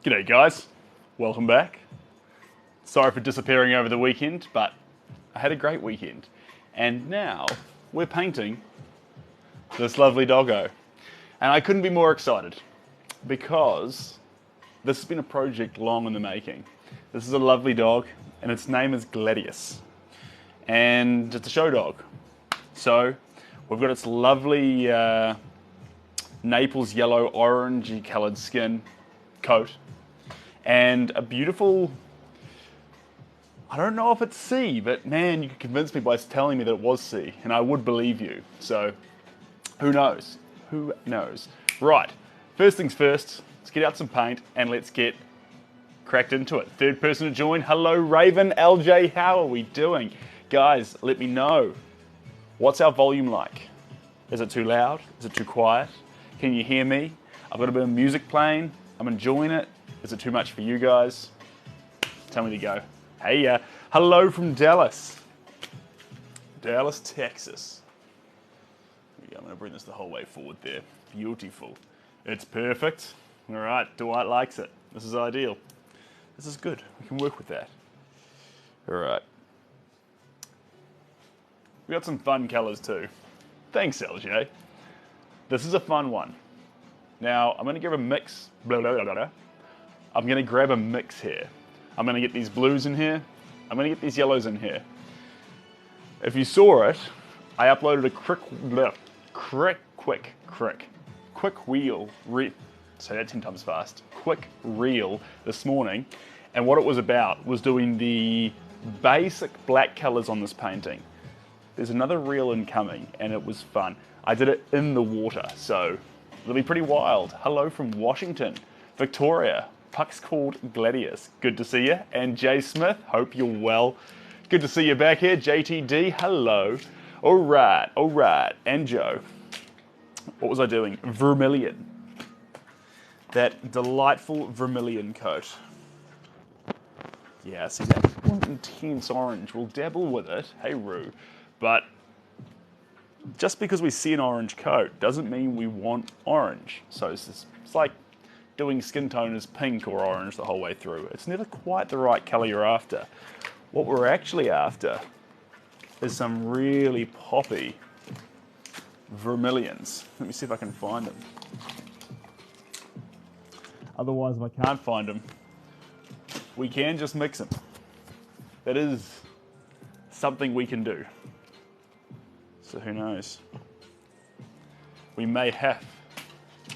G'day guys, welcome back. Sorry for disappearing over the weekend, but I had a great weekend. And now we're painting this lovely doggo. And I couldn't be more excited because this has been a project long in the making. This is a lovely dog and its name is Gladius. And it's a show dog. So we've got its lovely Naples yellow orangey coloured skin coat and a beautiful, I don't know if it's C, but man, you could convince me by telling me that it was C and I would believe you. So who knows? Who knows? Right, first things first, let's get out some paint and let's get cracked into it. Third person to join, hello Raven, LJ, how are we doing? Guys, let me know, what's our volume like? Is it too loud? Is it too quiet? Can you hear me? I've got a bit of music playing, I'm enjoying it. Is it too much for you guys? Tell me to go. Hey, hello from Dallas. Dallas, Texas. Here we go. I'm gonna bring this the whole way forward there. Beautiful. It's perfect. All right, Dwight likes it. This is ideal. This is good, we can work with that. All right. We got some fun colors too. Thanks, LJ. This is a fun one. Now, I'm gonna give a mix, blah, blah, blah, blah. I'm gonna grab a mix here. I'm gonna get these blues in here. I'm gonna get these yellows in here. If you saw it, I uploaded a quick reel this morning. And what it was about was doing the basic black colors on this painting. There's another reel incoming and it was fun. I did it in the water, so it'll be pretty wild. Hello from Washington, Victoria. Puck's called Gladius. Good to see you. And Jay Smith, hope you're well. Good to see you back here. JTD, hello. All right. And Joe, what was I doing? Vermilion. That delightful vermilion coat. Yeah, see that intense orange. We'll dabble with it. Hey, Roo. But just because we see an orange coat doesn't mean we want orange. So it's like doing skin tone as pink or orange the whole way through. It's never quite the right color you're after. What we're actually after is some really poppy vermilions. Let me see if I can find them. Otherwise, if I can't find them, we can just mix them. That is something we can do. So who knows? We may have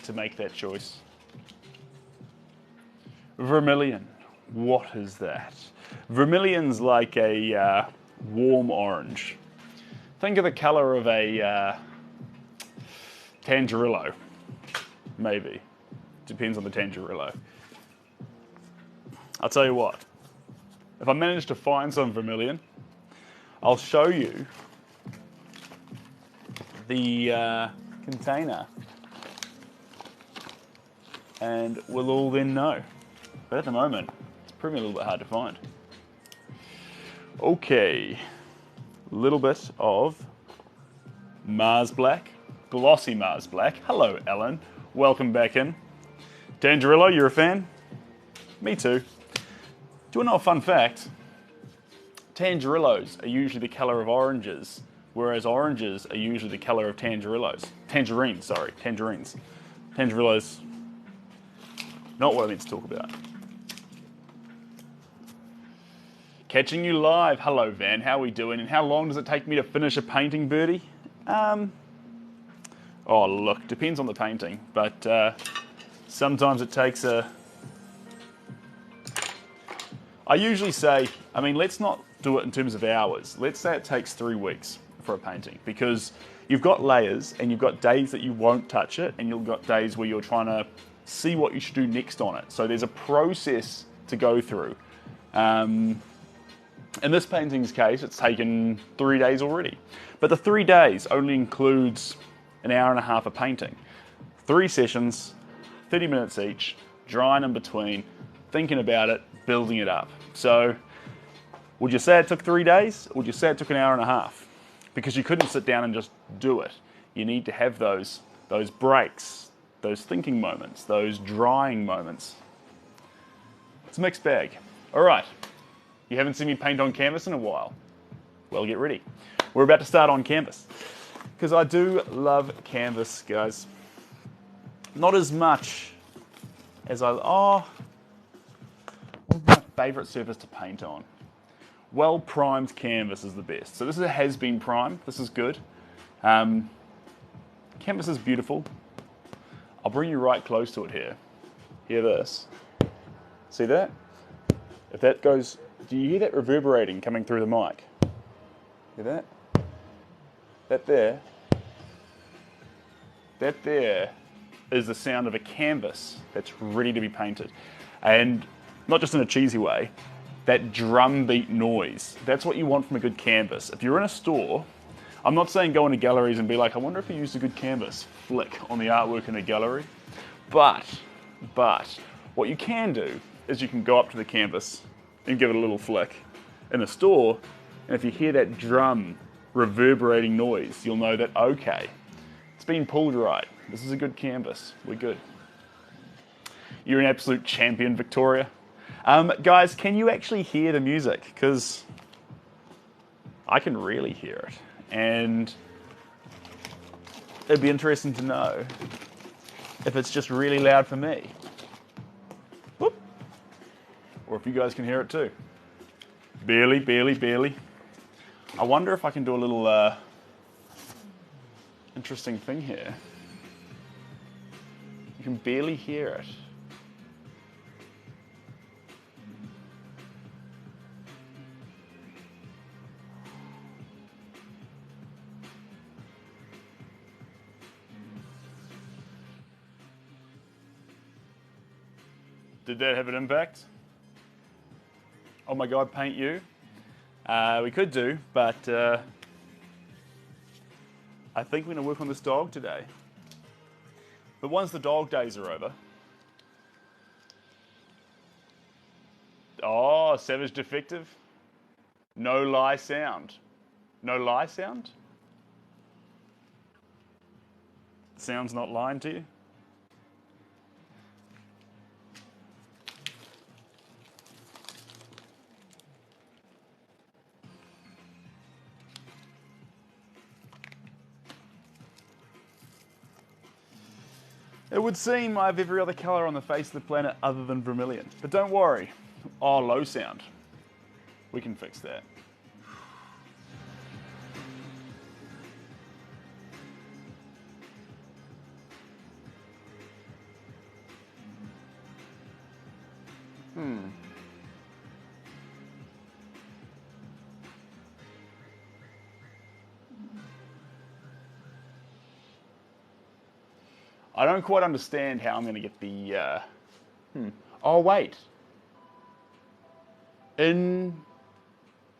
to make that choice. Vermilion, what is that? Vermilion's like a warm orange. Think of the color of a Tangerillo, maybe. Depends on the Tangerillo. I'll tell you what, if I manage to find some vermilion, I'll show you the container and we'll all then know. But at the moment, it's proving a little bit hard to find. Okay, a little bit of Mars Black, glossy Mars Black. Hello, Ellen. Welcome back in. Tangerillo, you're a fan? Me too. Do you want to know a fun fact? Tangerillos are usually the color of oranges, whereas oranges are usually the color of tangerillos. Tangerines. Tangerillos, not what I meant to talk about. Catching you live. Hello, Van. How are we doing? And how long does it take me to finish a painting, Birdie? Oh, look, depends on the painting, but sometimes it takes I usually say, let's not do it in terms of hours. Let's say it takes 3 weeks for a painting because you've got layers and you've got days that you won't touch it and you've got days where you're trying to see what you should do next on it. So there's a process to go through. In this painting's case, it's taken 3 days already. But the 3 days only includes an hour and a half of painting. 3 sessions, 30 minutes each, drying in between, thinking about it, building it up. So would you say it took 3 days? Or would you say it took an hour and a half? Because you couldn't sit down and just do it. You need to have those breaks, those thinking moments, those drying moments. It's a mixed bag. All right, you haven't seen me paint on canvas in a while. Well, get ready. We're about to start on canvas. Because I do love canvas, guys. Not as much as what's my favourite surface to paint on? Well primed canvas is the best. So this has been primed. This is good. Canvas is beautiful. I'll bring you right close to it here. Hear this? See that? If that goes, do you hear that reverberating coming through the mic? Hear that? That there is the sound of a canvas that's ready to be painted. And not just in a cheesy way, that drum beat noise. That's what you want from a good canvas. If you're in a store, I'm not saying go into galleries and be like, I wonder if you used a good canvas. Flick on the artwork in a gallery. But, what you can do is you can go up to the canvas and give it a little flick in a store, and if you hear that drum reverberating noise, you'll know that, okay, it's been pulled right. This is a good canvas. We're good. You're an absolute champion, Victoria. Guys, can you actually hear the music? Because I can really hear it. And it'd be interesting to know if it's just really loud for me. Whoop. Or if you guys can hear it too. Barely, barely, barely. I wonder if I can do a little interesting thing here. You can barely hear it. Did that have an impact? Oh my God, paint you? We could do, but I think we're going to work on this dog today. But once the dog days are over... Oh, Savage Defective. No lie sound. No lie sound? The sound's not lying to you? It would seem I have every other colour on the face of the planet other than vermilion. But don't worry. Oh, low sound. We can fix that. I don't quite understand how I'm going to get the... Oh, wait.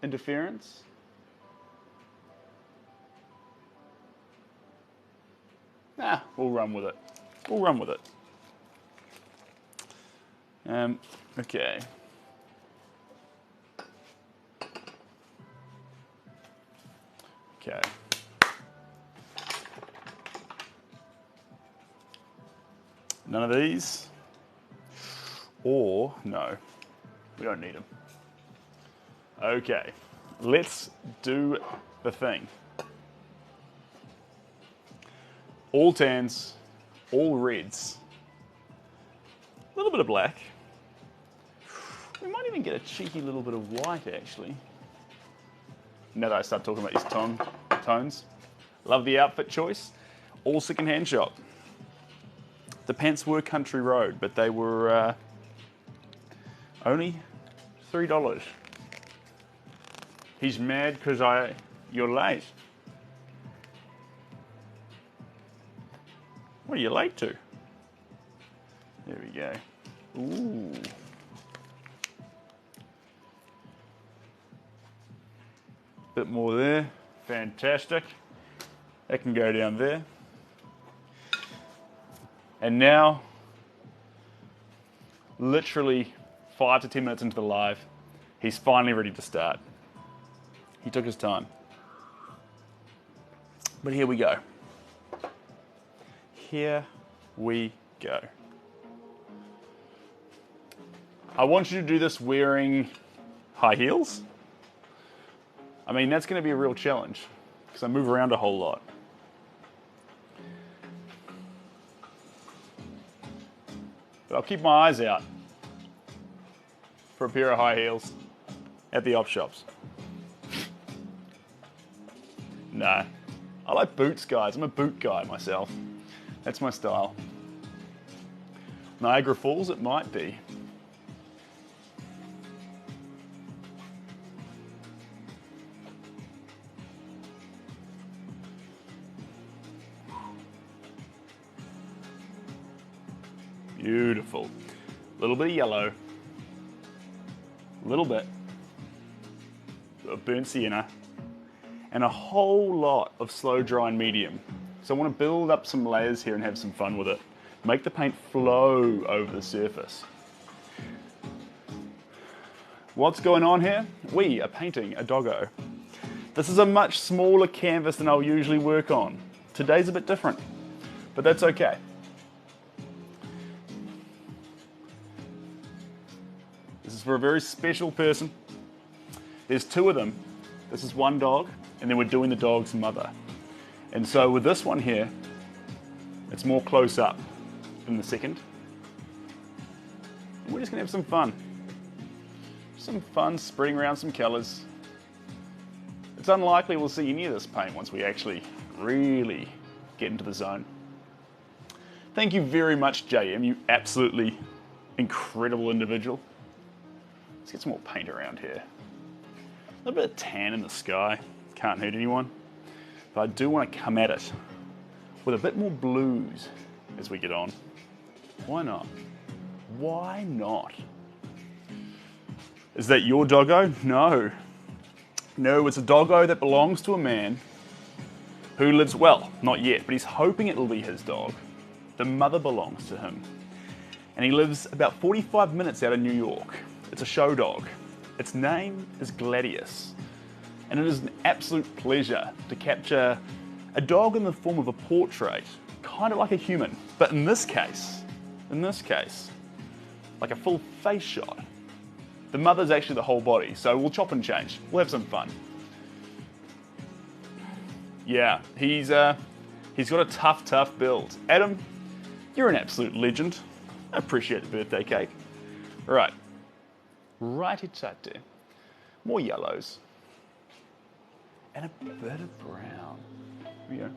Interference? Nah, we'll run with it. We'll run with it. Okay. Okay. None of these. Or, no, we don't need them. Okay, let's do the thing. All tans, all reds. A little bit of black. We might even get a cheeky little bit of white, actually. Now that I start talking about these tones. Love the outfit choice. All second-hand shop. The pants were Country Road, but they were only $3. He's mad because you're late. What are you late to? There we go. Ooh. Bit more there. Fantastic. That can go down there. And now, literally 5 to 10 minutes into the live, he's finally ready to start. He took his time. But here we go. Here we go. I want you to do this wearing high heels. I mean, that's going to be a real challenge because I move around a whole lot. But I'll keep my eyes out for a pair of high heels at the op shops. No, I like boots, guys. I'm a boot guy myself. That's my style. Niagara Falls, it might be. Beautiful. A little bit of yellow. A little bit of burnt sienna. And a whole lot of slow dry and medium. So I want to build up some layers here and have some fun with it. Make the paint flow over the surface. What's going on here? We are painting a doggo. This is a much smaller canvas than I'll usually work on. Today's a bit different, but that's okay. This is for a very special person. There's two of them. This is one dog, and then we're doing the dog's mother. And so with this one here, it's more close up than the second. And we're just gonna have some fun. Some fun spreading around some colors. It's unlikely we'll see any of this paint once we actually really get into the zone. Thank you very much, JM, you absolutely incredible individual. Let's get some more paint around here. A little bit of tan in the sky, can't hurt anyone. But I do want to come at it with a bit more blues as we get on. Why not? Why not? Is that your doggo? No. No, it's a doggo that belongs to a man who lives, well, not yet, but he's hoping it'll be his dog. The mother belongs to him. And he lives about 45 minutes out of New York. It's a show dog. Its name is Gladius. And it is an absolute pleasure to capture a dog in the form of a portrait, kind of like a human. But in this case, like a full face shot. The mother's actually the whole body, so we'll chop and change. We'll have some fun. Yeah, he's got a tough build. Adam, you're an absolute legend. I appreciate the birthday cake. Right. Righty-tighty. More yellows. And a bit of brown. There we go.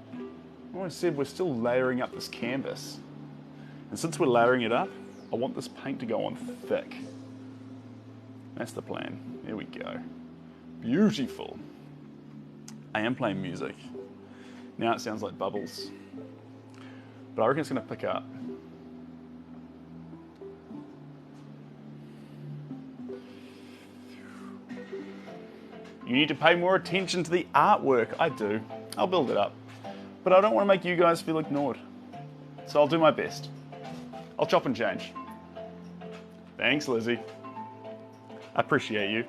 Like I said, we're still layering up this canvas. And since we're layering it up, I want this paint to go on thick. That's the plan. There we go. Beautiful. I am playing music. Now it sounds like bubbles. But I reckon it's going to pick up. You need to pay more attention to the artwork. I do. I'll build it up. But I don't want to make you guys feel ignored. So I'll do my best. I'll chop and change. Thanks, Lizzie. I appreciate you.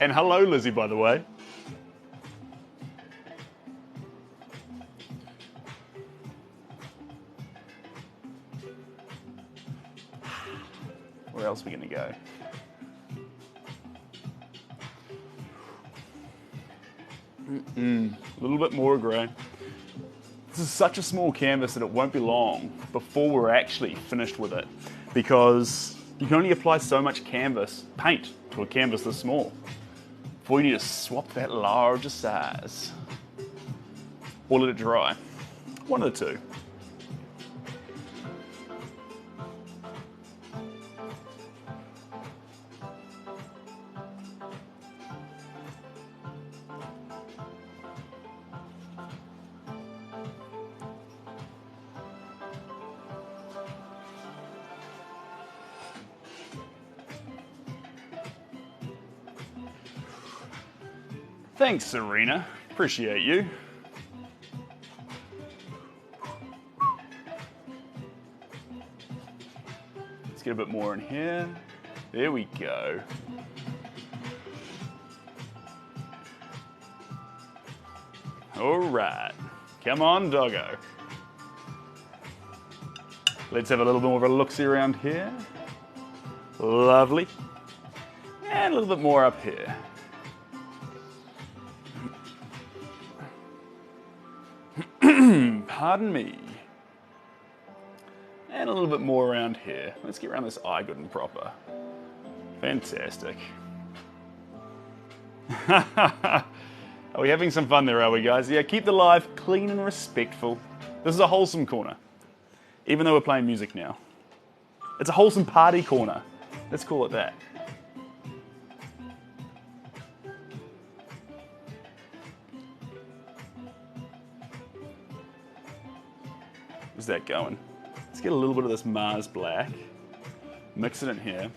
And hello, Lizzie, by the way. Where else are we going to go? A little bit more grey. This is such a small canvas that it won't be long before we're actually finished with it, because you can only apply so much paint to a canvas this small before you need to swap that larger size or let it dry. One of the two. Thanks, Serena. Appreciate you. Let's get a bit more in here. There we go. All right. Come on, doggo. Let's have a little bit more of a look-see around here. Lovely. And a little bit more up here. Pardon me. And a little bit more around here. Let's get around this eye good and proper. Fantastic. Are we having some fun there, are we, guys? Yeah, keep the live clean and respectful. This is a wholesome corner, even though we're playing music now. It's a wholesome party corner. Let's call it that. Where's that going? Let's get a little bit of this Mars black. Mix it in here.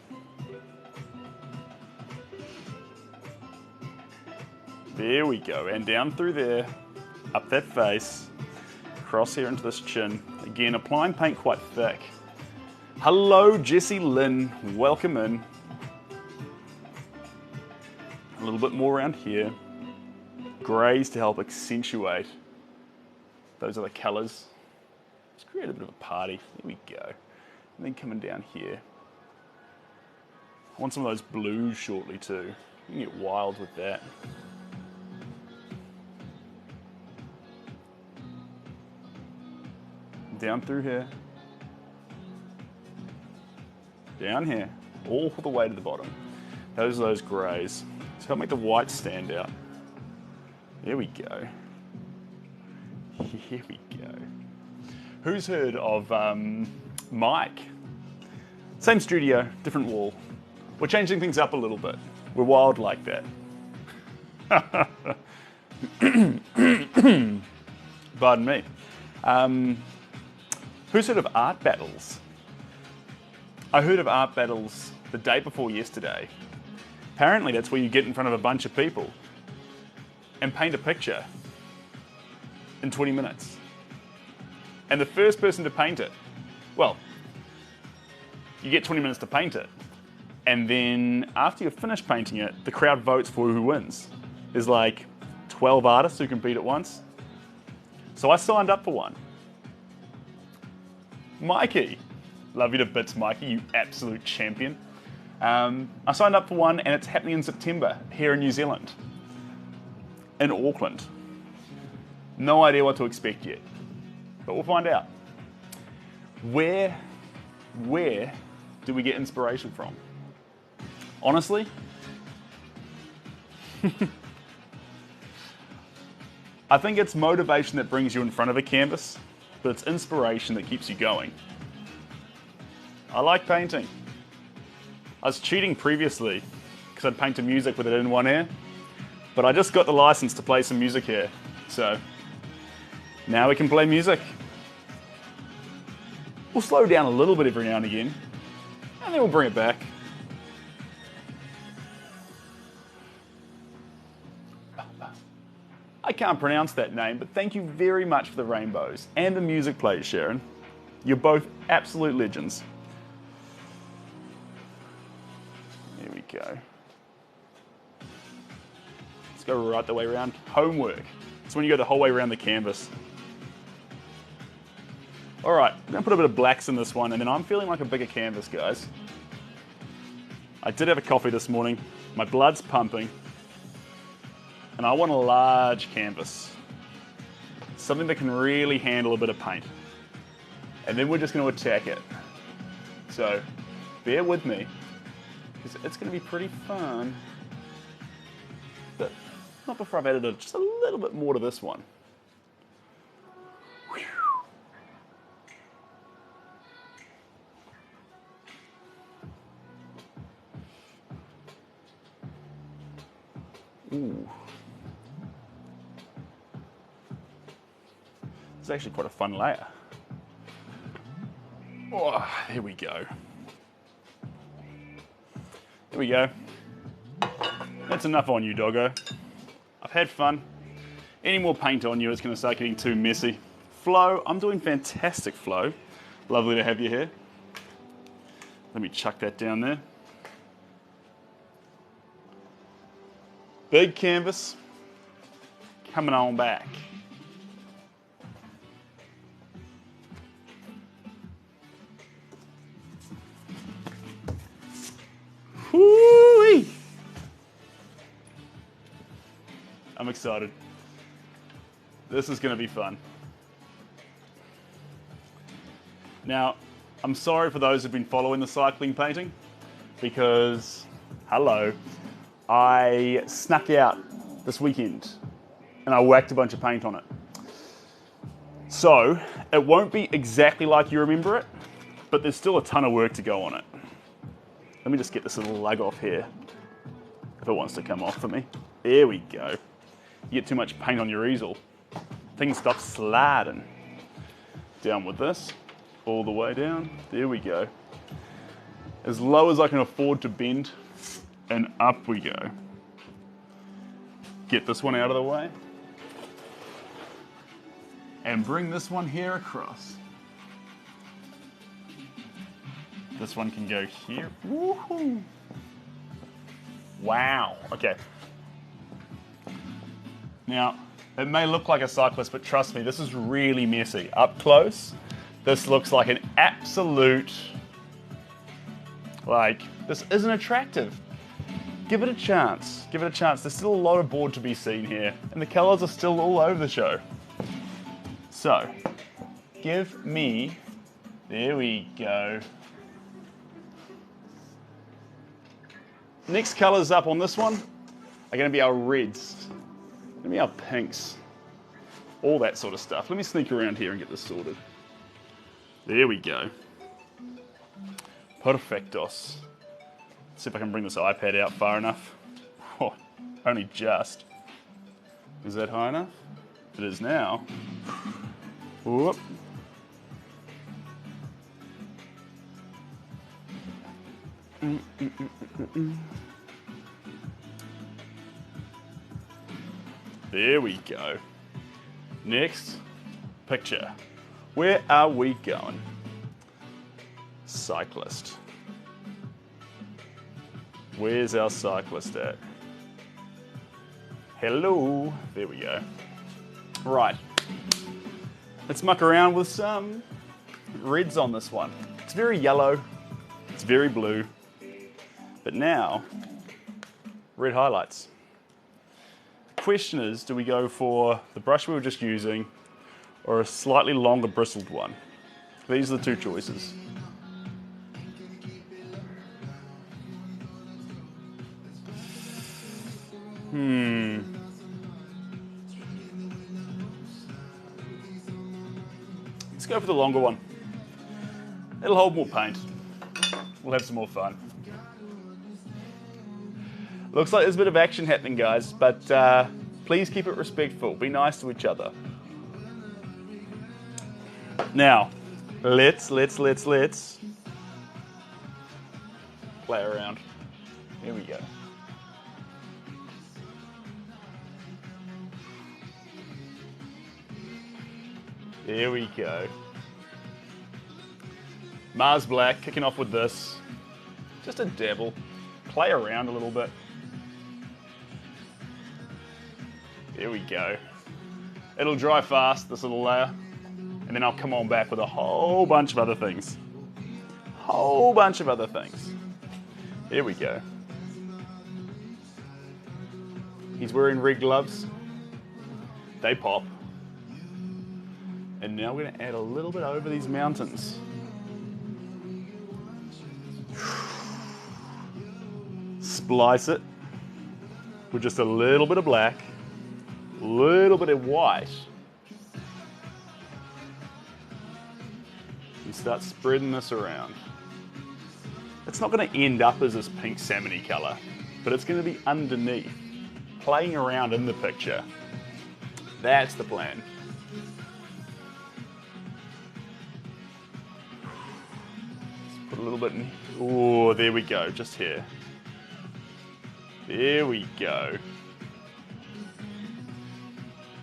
There we go, and down through there, up that face, across here into this chin. Again, applying paint quite thick. Hello, Jessie Lynn, welcome in. A little bit more around here. Greys to help accentuate those other colours. Let's create a bit of a party, there we go. And then coming down here. I want some of those blues shortly too. You can get wild with that. Down through here, down here, all the way to the bottom. Those are those greys. So help make the white stand out. There we go. Here we go. Who's heard of Mike? Same studio, different wall. We're changing things up a little bit. We're wild like that. Pardon me. Who's heard of art battles? I heard of art battles the day before yesterday. Apparently that's where you get in front of a bunch of people and paint a picture in 20 minutes. And the first person to paint it, well, you get 20 minutes to paint it. And then after you've finished painting it, the crowd votes for who wins. There's like 12 artists who compete at once. So I signed up for one. Mikey, love you to bits, Mikey, you absolute champion. I signed up for one and it's happening in September here in New Zealand, in Auckland. No idea what to expect yet, but we'll find out. Where do we get inspiration from? Honestly, I think it's motivation that brings you in front of a canvas, but it's inspiration that keeps you going. I like painting. I was cheating previously because I'd paint to music with it in one ear, but I just got the license to play some music here, so now we can play music. We'll slow down a little bit every now and again, and then we'll bring it back. I can't pronounce that name, but thank you very much for the rainbows and the music plays, Sharon. You're both absolute legends. There we go. Let's go right the way around. Homework. It's when you go the whole way around the canvas. All right, I'm gonna put a bit of blacks in this one, and then I'm feeling like a bigger canvas, guys. I did have a coffee this morning. My blood's pumping. And I want a large canvas. Something that can really handle a bit of paint. And then we're just going to attack it. So, bear with me, because it's going to be pretty fun. But not before I've added just a little bit more to this one. Ooh. It's actually quite a fun layer. Oh, here we go. There we go. That's enough on you, Doggo. I've had fun. Any more paint on you, it's going to start getting too messy. Flo, I'm doing fantastic, Flo. Lovely to have you here. Let me chuck that down there. Big canvas, coming on back. excited. This is going to be fun. Now, I'm sorry for those who've been following the cycling painting because, hello, I snuck out this weekend and I whacked a bunch of paint on it. So, it won't be exactly like you remember it, but there's still a ton of work to go on it. Let me just get this little lug off here, if it wants to come off for me. There we go. You get too much paint on your easel, things stop sliding. Down with this, all the way down, there we go. As low as I can afford to bend, and up we go. Get this one out of the way. And bring this one here across. This one can go here. Woohoo! Wow, okay. Now, it may look like a cyclist, but trust me, this is really messy. Up close, this looks like an absolute, this isn't attractive. Give it a chance, give it a chance. There's still a lot of board to be seen here, and the colors are still all over the show. So, give me, there we go. Next colors up on this one are going to be our reds, going to be our pinks, all that sort of stuff. Let me sneak around here and get this sorted. There we go. Perfectos. See if I can bring this iPad out far enough. Oh, only just. Is that high enough? It is now. Whoop. There we go. Next picture. Where are we going? Cyclist. Where's our cyclist at? Hello. There we go. Right. Let's muck around with some reds on this one. It's very yellow. It's very blue. But now, red highlights. The question is, do we go for the brush we were just using or a slightly longer bristled one? These are the two choices. Let's go for the longer one. It'll hold more paint. We'll have some more fun. Looks like there's a bit of action happening, guys, but please keep it respectful. Be nice to each other. Now, let's play around. Here we go. There we go. Mars Black, kicking off with this. Just a dabble. Play around a little bit. There we go. It'll dry fast, this little layer, and then I'll come on back with a whole bunch of other things. Whole bunch of other things. There we go. He's wearing red gloves. They pop. And now we're going to add a little bit over these mountains. Splice it with just a little bit of black, a little bit of white. And start spreading this around. It's not going to end up as this pink salmony colour, but it's going to be underneath, playing around in the picture. That's the plan. Let's put a little bit in. Oh, there we go, just here. There we go.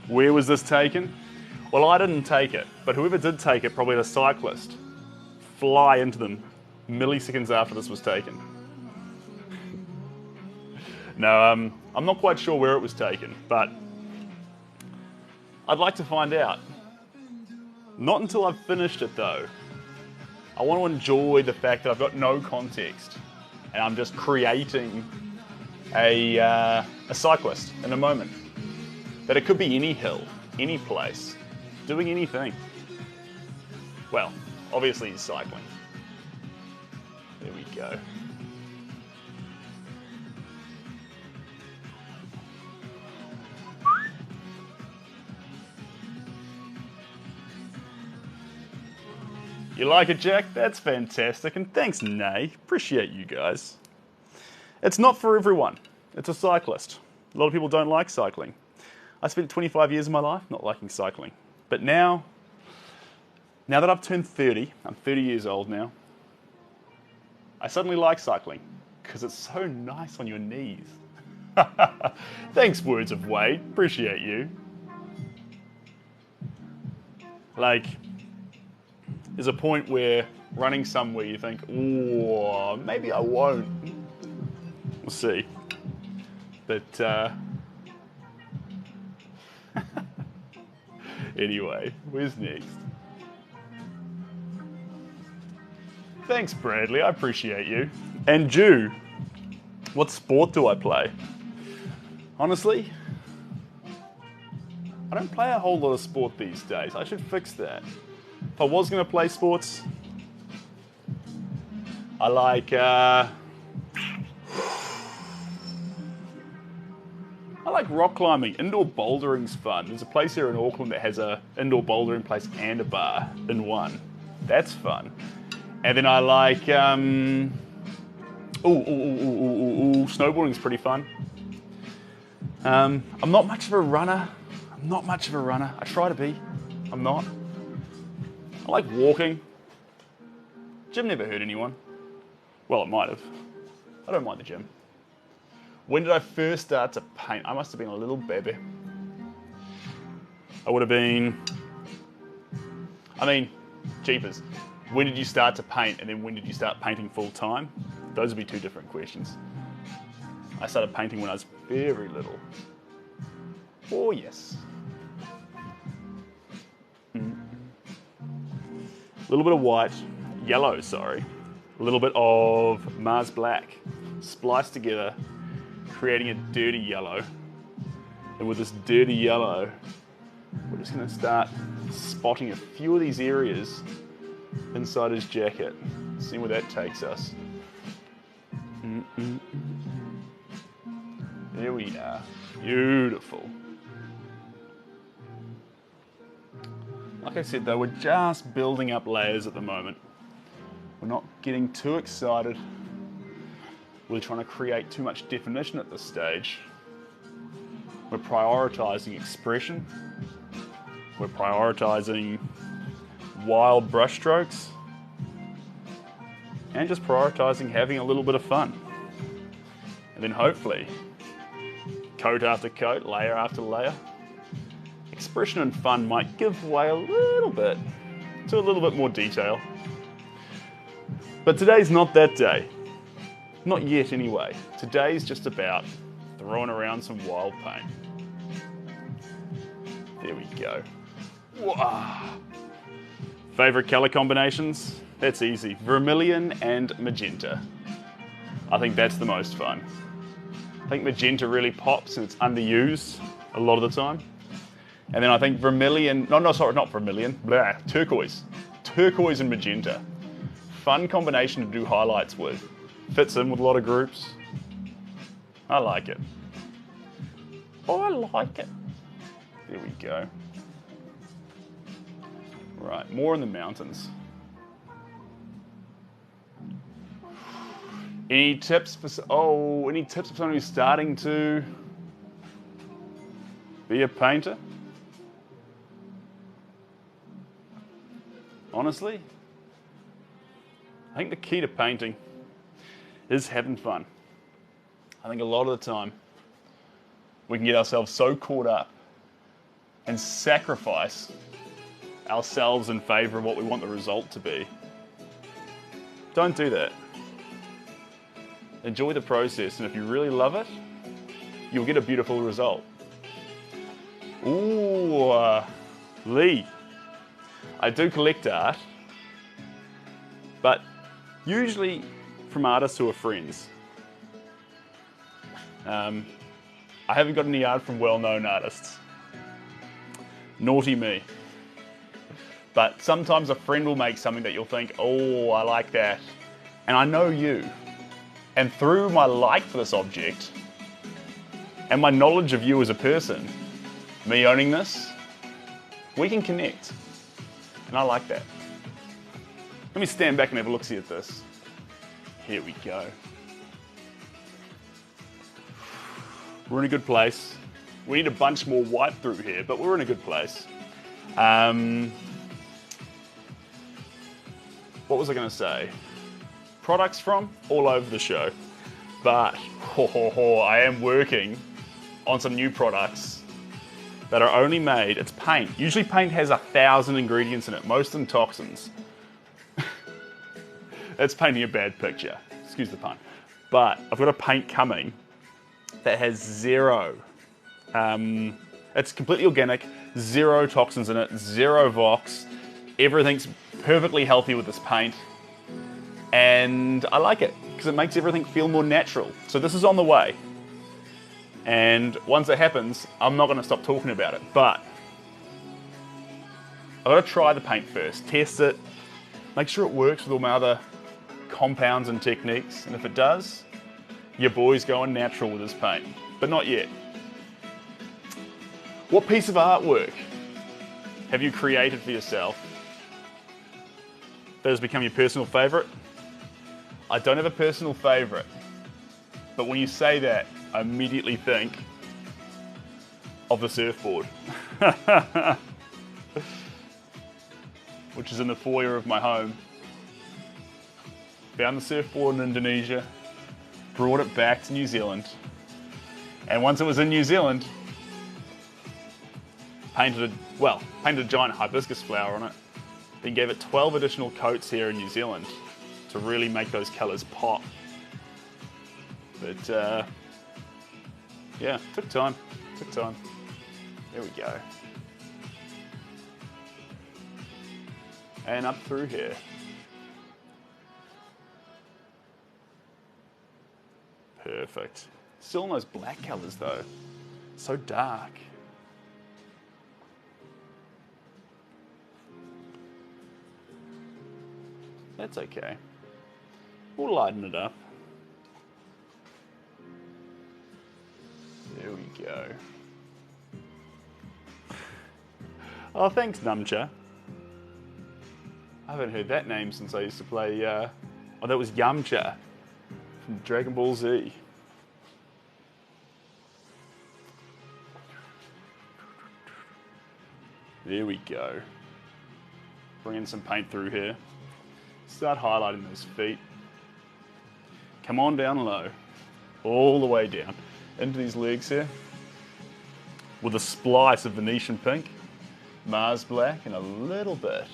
Where was this taken? Well, I didn't take it, but whoever did take it probably had a cyclist fly into them milliseconds after this was taken. No, I'm not quite sure where it was taken, but I'd like to find out. Not until I've finished it though. I want to enjoy the fact that I've got no context and I'm just creating a cyclist in a moment. But it could be any hill, any place, doing anything. Well, obviously it's cycling. There we go. You like it, Jack? That's fantastic, and thanks, Nay. Appreciate you guys. It's not for everyone. It's a cyclist. A lot of people don't like cycling. I spent 25 years of my life not liking cycling. But now that I've turned 30, I'm 30 years old now, I suddenly like cycling because it's so nice on your knees. Thanks, words of Wade. Appreciate you. Like, there's a point where running somewhere you think, oh, maybe I won't. We'll see. But anyway, where's next? Thanks, Bradley. I appreciate you. And Jew, what sport do I play? Honestly, I don't play a whole lot of sport these days. I should fix that. If I was going to play sports, I like rock climbing. Indoor bouldering's fun. There's a place here in Auckland that has a indoor bouldering place and a bar in one. That's fun. And then I like snowboarding's pretty fun. I'm not much of a runner. I try to be. I'm not. I like walking. Gym never hurt anyone. Well, it might have. I don't mind the gym. When did I first start to paint? I must have been a little baby. I would have been... jeepers. When did you start to paint, and then when did you start painting full time? Those would be two different questions. I started painting when I was very little. Oh, yes. A little bit of white, yellow, sorry. A little bit of Mars Black, spliced together, creating a dirty yellow. And with this dirty yellow, we're just going to start spotting a few of these areas inside his jacket. See where that takes us. There we are. Beautiful. Like I said though, we're just building up layers at the moment. We're not getting too excited. We're trying to create too much definition at this stage. We're prioritizing expression. We're prioritizing wild brushstrokes. And just prioritizing having a little bit of fun. And then hopefully, coat after coat, layer after layer, expression and fun might give way a little bit to a little bit more detail. But today's not that day. Not yet anyway. Today's just about throwing around some wild paint. There we go. Wow. Favorite color combinations? That's easy. Vermilion and magenta. I think that's the most fun. I think magenta really pops and it's underused a lot of the time. And then I think vermilion, not vermilion, turquoise. Turquoise and magenta. Fun combination to do highlights with. Fits in with a lot of groups. I like it. Oh, I like it. There we go. Right, more in the mountains. Any tips for someone who's starting to be a painter? Honestly, I think the key to painting is having fun. I think a lot of the time we can get ourselves so caught up and sacrifice ourselves in favor of what we want the result to be. Don't do that. Enjoy the process, and if you really love it, you'll get a beautiful result. Ooh, Lee. I do collect art, but usually from artists who are friends. I haven't got any art from well-known artists. Naughty me. But sometimes a friend will make something that you'll think, oh, I like that. And I know you. And through my like for this object, and my knowledge of you as a person, me owning this, we can connect. And I like that. Let me stand back and have a look-see at this. Here we go. We're in a good place. We need a bunch more white through here, but we're in a good place. What was I going to say? Products from? All over the show. But I am working on some new products that are only made, it's paint. Usually paint has 1,000 ingredients in it, most of them toxins. It's painting a bad picture, excuse the pun. But I've got a paint coming that has zero, it's completely organic, zero toxins in it, zero Vox. Everything's perfectly healthy with this paint. And I like it because it makes everything feel more natural. So this is on the way. And once it happens, I'm not going to stop talking about it. But I've got to try the paint first, test it, make sure it works with all my other compounds and techniques. And if it does, your boy's going natural with his paint. But not yet. What piece of artwork have you created for yourself that has become your personal favourite? I don't have a personal favourite, but when you say that, I immediately think of the surfboard, which is in the foyer of my home. Found the surfboard in Indonesia, brought it back to New Zealand, and once it was in New Zealand, painted a giant hibiscus flower on it, then gave it 12 additional coats here in New Zealand to really make those colours pop. But yeah, took time. There we go. And up through here. Perfect. Still in those black colours though. So dark. That's okay. We'll lighten it up. There we go. Oh, thanks, Numcha. I haven't heard that name since I used to play, oh, that was Yamcha from Dragon Ball Z. There we go. Bringing some paint through here. Start highlighting those feet. Come on down low, all the way down into these legs here with a splice of Venetian pink, Mars black, and a little bit,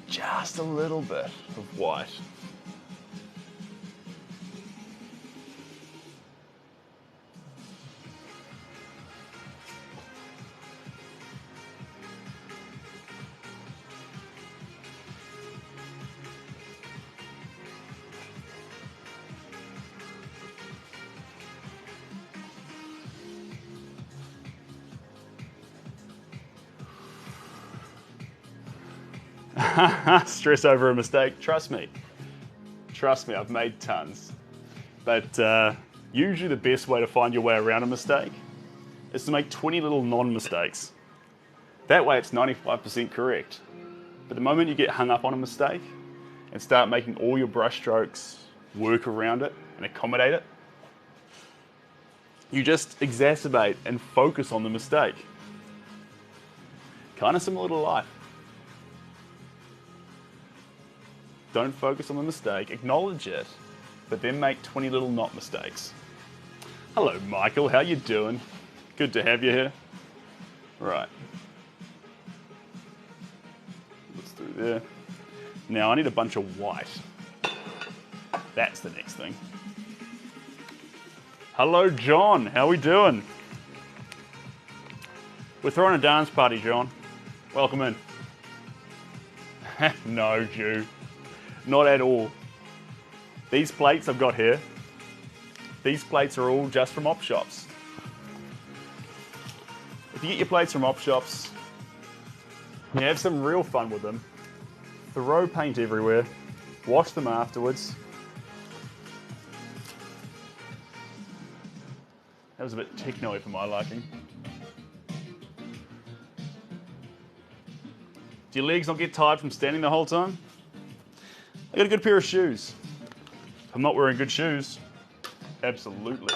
just a little bit of white. Stress over a mistake. Trust me, I've made tons. But usually the best way to find your way around a mistake is to make 20 little non-mistakes. That way it's 95% correct. But the moment you get hung up on a mistake and start making all your brush strokes work around it and accommodate it, you just exacerbate and focus on the mistake. Kind of similar to life. Don't focus on the mistake, acknowledge it, but then make 20 little not mistakes. Hello, Michael, how you doing? Good to have you here. Right. What's through there? Now I need a bunch of white. That's the next thing. Hello, John, how we doing? We're throwing a dance party, John. Welcome in. No, Jew. Not at all. These plates I've got here, these plates are all just from op shops. If you get your plates from op shops, You have some real fun with them. Throw paint everywhere. Wash them afterwards. That was a bit techno for my liking. Do your legs not get tired from standing the whole time? I got a good pair of shoes. If I'm not wearing good shoes, absolutely.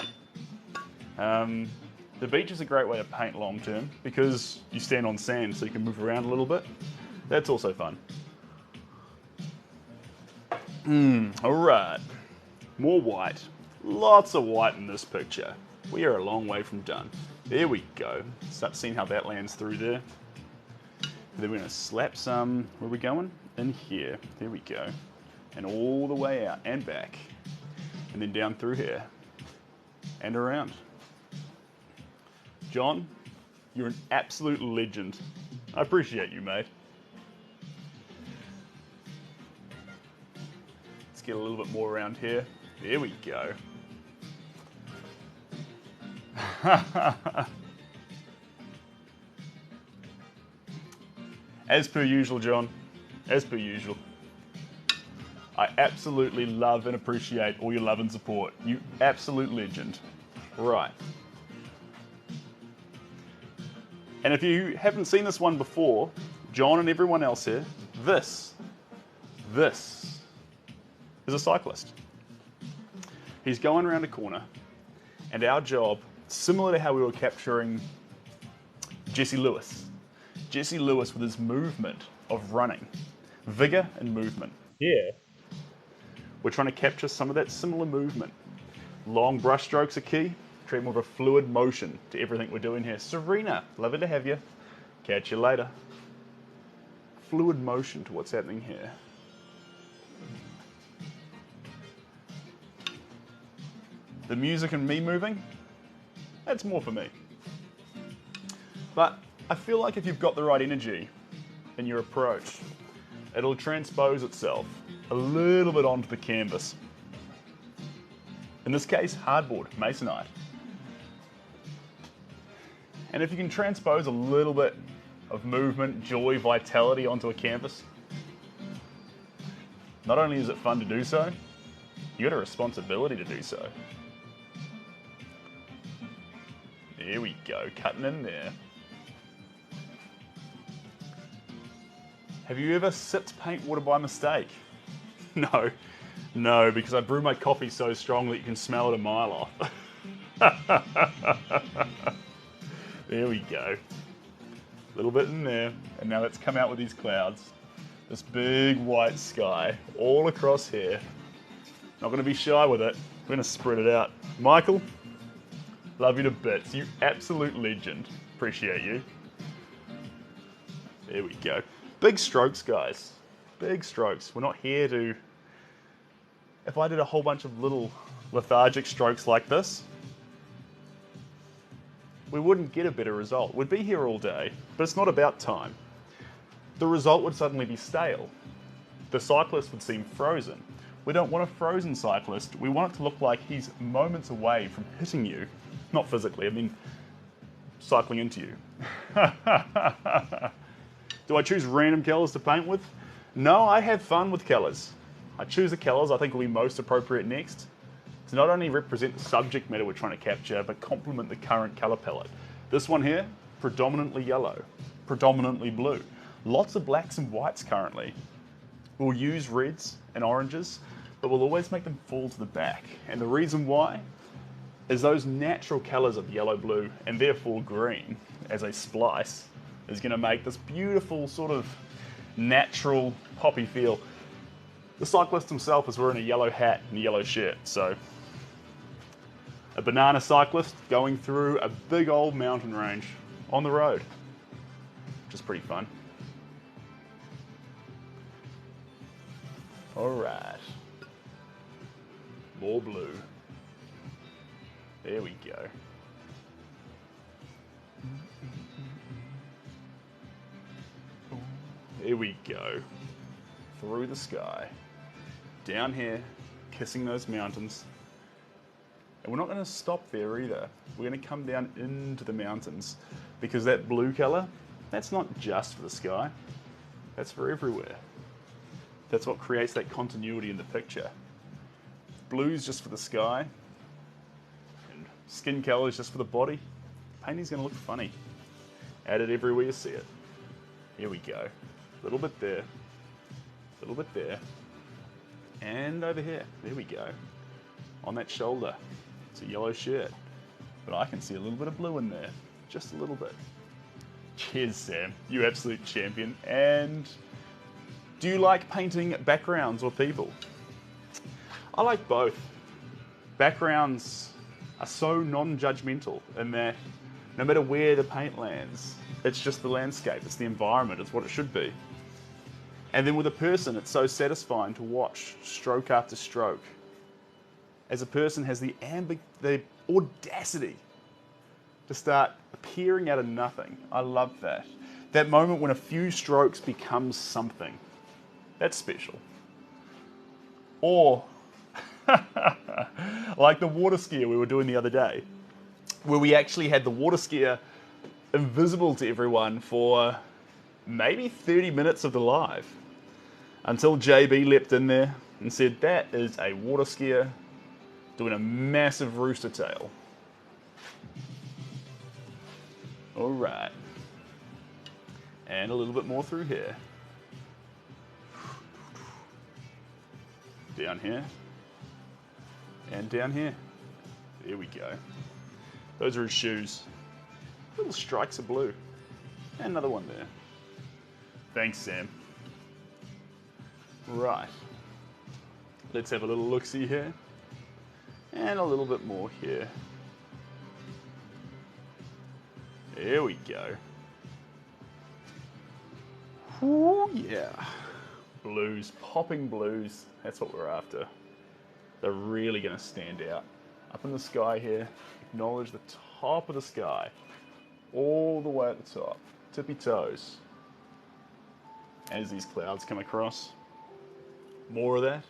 The beach is a great way to paint long term because you stand on sand so you can move around a little bit. That's also fun. All right, more white. Lots of white in this picture. We are a long way from done. There we go. Start seeing how that lands through there. Then we're going to slap some, where are we going? In here. There we go. And all the way out and back. And then down through here. And around. John, you're an absolute legend. I appreciate you, mate. Let's get a little bit more around here. There we go. As per usual, John. As per usual. I absolutely love and appreciate all your love and support. You absolute legend. Right. And if you haven't seen this one before, John and everyone else here, this is a cyclist. He's going around a corner, and our job, similar to how we were capturing Jesse Lewis with his movement of running, vigor and movement. Here, we're trying to capture some of that similar movement. Long brush strokes are key. Create more of a fluid motion to everything we're doing here. Serena, lovely to have you. Catch you later. Fluid motion to what's happening here. The music and me moving, that's more for me. But I feel like if you've got the right energy in your approach, it'll transpose itself a little bit onto the canvas. In this case, hardboard, masonite. And if you can transpose a little bit of movement, joy, vitality onto a canvas, not only is it fun to do so, you got a responsibility to do so. There we go, cutting in there. Have you ever sipped paint water by mistake? No, because I brew my coffee so strong that you can smell it a mile off. There we go. A little bit in there, and now let's come out with these clouds. This big white sky all across here. Not going to be shy with it. We're going to spread it out. Michael, love you to bits. You absolute legend. Appreciate you. There we go. Big strokes, guys. Big strokes. We're not here to... If I did a whole bunch of little lethargic strokes like this, we wouldn't get a better result. We'd be here all day, but it's not about time. The result would suddenly be stale. The cyclist would seem frozen. We don't want a frozen cyclist. We want it to look like he's moments away from hitting you. Not physically, I mean cycling into you. Do I choose random colours to paint with? No, I have fun with colours. I choose the colours I think will be most appropriate next to not only represent the subject matter we're trying to capture, but complement the current colour palette. This one here, predominantly yellow, predominantly blue. Lots of blacks and whites currently. We'll use reds and oranges, but we'll always make them fall to the back. And the reason why is those natural colours of yellow, blue, and therefore green as a splice is going to make this beautiful sort of natural poppy feel. The cyclist himself is wearing a yellow hat and a yellow shirt, so a banana cyclist going through a big old mountain range on the road, which is pretty fun. All right, more blue. There we go. There we go. Through the sky. Down here, kissing those mountains. And we're not going to stop there either. We're going to come down into the mountains because that blue colour That's not just for the sky. That's for everywhere. That's what creates that continuity in the picture. Blue's just for the sky, and skin color is just for the body. Painting's going to look funny. Add it everywhere you see it. Here we go. A little bit there. A little bit there. And over here. There we go. On that shoulder. It's a yellow shirt. But I can see a little bit of blue in there. Just a little bit. Cheers, Sam. You absolute champion. And do you like painting backgrounds or people? I like both. Backgrounds are so non-judgmental in that no matter where the paint lands, it's just the landscape, it's the environment, it's what it should be. And then with a person, it's so satisfying to watch stroke after stroke as a person has the audacity to start appearing out of nothing. I love that. That moment when a few strokes becomes something. That's special. Or, like the water skier we were doing the other day, where we actually had the water skier invisible to everyone for maybe 30 minutes of the live. Until JB leapt in there and said, that is a water skier doing a massive rooster tail. All right. And a little bit more through here. Down here. And down here. There we go. Those are his shoes. Little strikes of blue. And another one there. Thanks, Sam. Right. Let's have a little look-see here. And a little bit more here. There we go. Ooh, yeah. Blues, popping blues. That's what we're after. They're really going to stand out. Up in the sky here, acknowledge the top of the sky. All the way at the top. Tippy toes. As these clouds come across. More of that.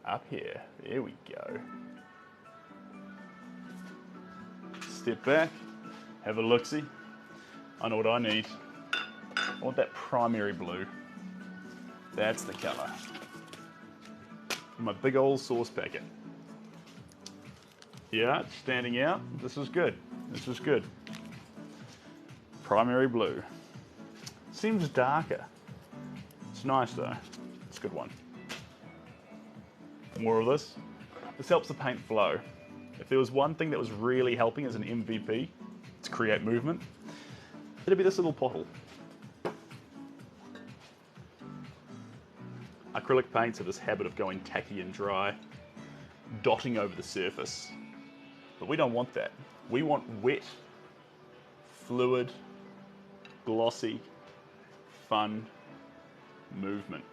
Up here. There we go. Step back. Have a look-see. I know what I need. I want that primary blue. That's the colour. My big old sauce packet. Yeah, it's standing out. This is good. This is good. Primary blue. Seems darker. It's nice though. It's a good one. More of this. This helps the paint flow. If there was one thing that was really helping as an MVP to create movement, it'd be this little pottle. Acrylic paints have this habit of going tacky and dry, dotting over the surface. But we don't want that. We want wet, fluid, glossy, fun movement.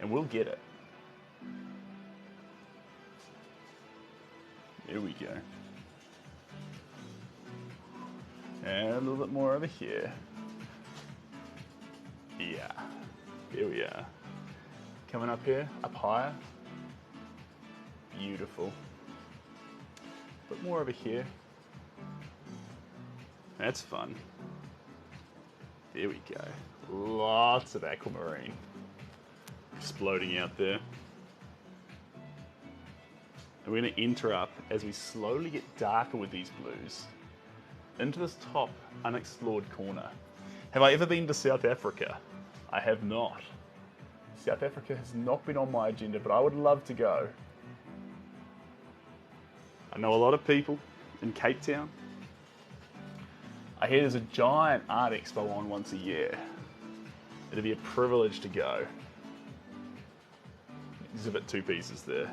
And we'll get it. There we go. And a little bit more over here. Yeah, here we are. Coming up here, up higher. Beautiful. But more over here. That's fun. There we go. Lots of aquamarine exploding out there. And we're going to enter up as we slowly get darker with these blues into this top unexplored corner. Have I ever been to South Africa? I have not. South Africa has not been on my agenda, but I would love to go. I know a lot of people in Cape Town. I hear there's a giant art expo on once a year. It'd be a privilege to go. Exhibit two pieces there.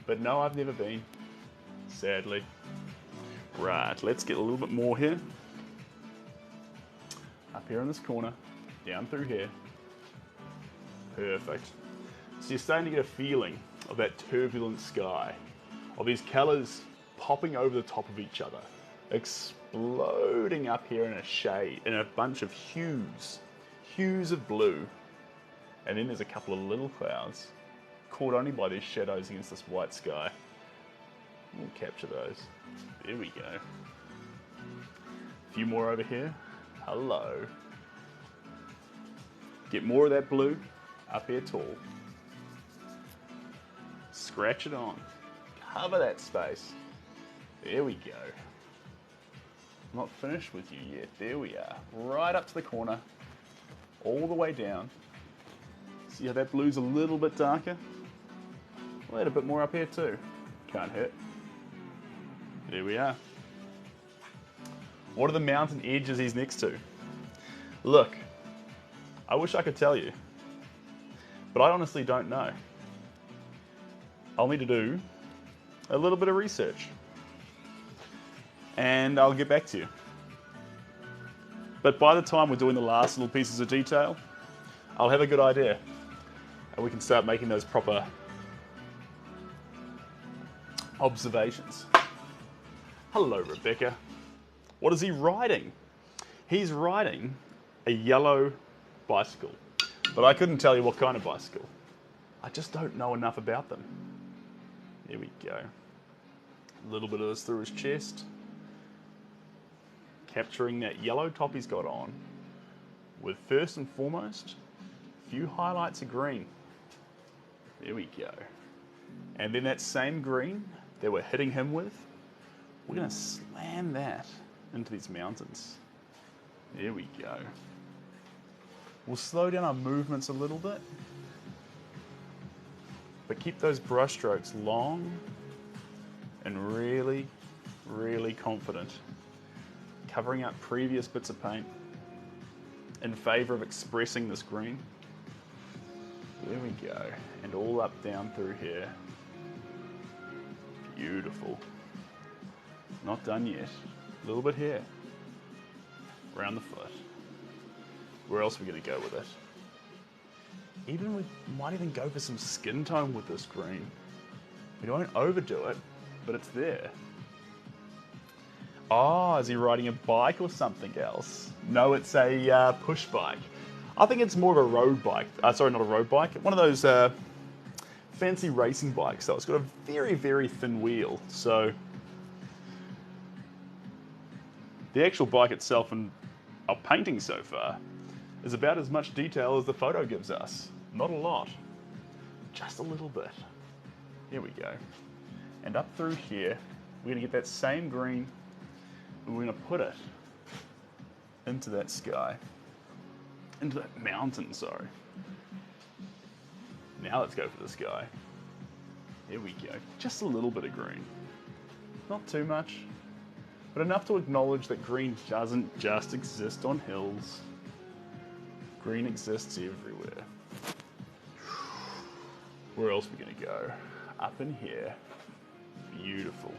But no, I've never been, sadly. Right, let's get a little bit more here. Up here in this corner, down through here. Perfect. So you're starting to get a feeling of that turbulent sky, of these colours popping over the top of each other, exploding up here in a shade, in a bunch of hues of blue. And then there's a couple of little clouds, caught only by these shadows against this white sky. We'll capture those. There we go. A few more over here. Hello. Get more of that blue up here tall. Scratch it on. Cover that space. There we go. I'm not finished with you yet. There we are. Right up to the corner. All the way down. See how that blue's a little bit darker? We'll add a bit more up here too. Can't hurt. There we are. What are the mountain edges he's next to? Look, I wish I could tell you, but I honestly don't know. I'll need to do a little bit of research and I'll get back to you. But by the time we're doing the last little pieces of detail, I'll have a good idea and we can start making those proper observations. Hello, Rebecca. What is he riding? He's riding a yellow bicycle, but I couldn't tell you what kind of bicycle. I just don't know enough about them. There we go. A little bit of this through his chest. Capturing that yellow top he's got on with, first and foremost, a few highlights of green. There we go. And then that same green that we're hitting him with, we're going to slam that into these mountains. There we go. We'll slow down our movements a little bit, but keep those brush strokes long and really, really confident, covering up previous bits of paint in favor of expressing this green. There we go. And all up down through here. Beautiful. Not done yet. A little bit here. Around the foot. Where else are we going to go with it? We might even go for some skin tone with this green. We don't overdo it, but it's there. Oh, is he riding a bike or something else? No, it's a push bike. I think it's more of a road bike. Sorry, not a road bike. One of those fancy racing bikes. So it's got a very, very thin wheel. So the actual bike itself and our painting so far is about as much detail as the photo gives us. Not a lot, just a little bit. Here we go. And up through here, we're gonna get that same green and we're gonna put it into that sky, into that mountain, sorry. Now let's go for the sky. Here we go, just a little bit of green. Not too much, but enough to acknowledge that green doesn't just exist on hills. Green exists everywhere. Where else are we gonna go? Up in here. Beautiful.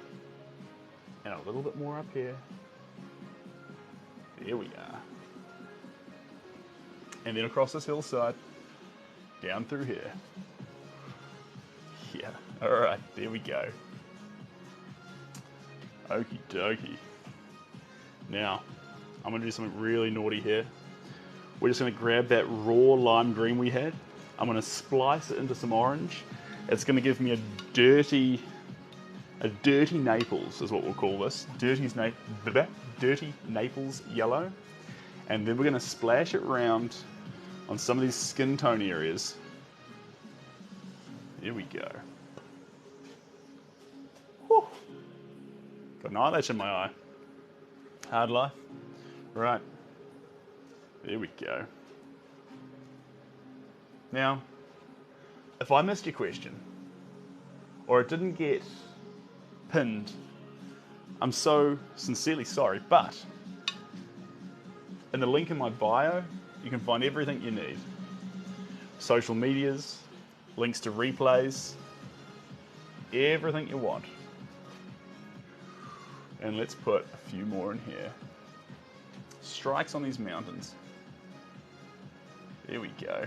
And a little bit more up here. There we are. And then across this hillside, down through here. Yeah, all right, there we go. Okie dokie. Now, I'm gonna do something really naughty here. We're just gonna grab that raw lime green we had. I'm gonna splice it into some orange. It's gonna give me a dirty Naples is what we'll call this. Dirty Naples yellow. And then we're gonna splash it around on some of these skin tone areas. Here we go. Whew. Got an eyelash in my eye. Hard life. Right. There we go. Now, if I missed your question, or it didn't get pinned, I'm so sincerely sorry, but in the link in my bio, you can find everything you need. Social medias, links to replays, everything you want. And let's put a few more in here. Strikes on these mountains. There we go.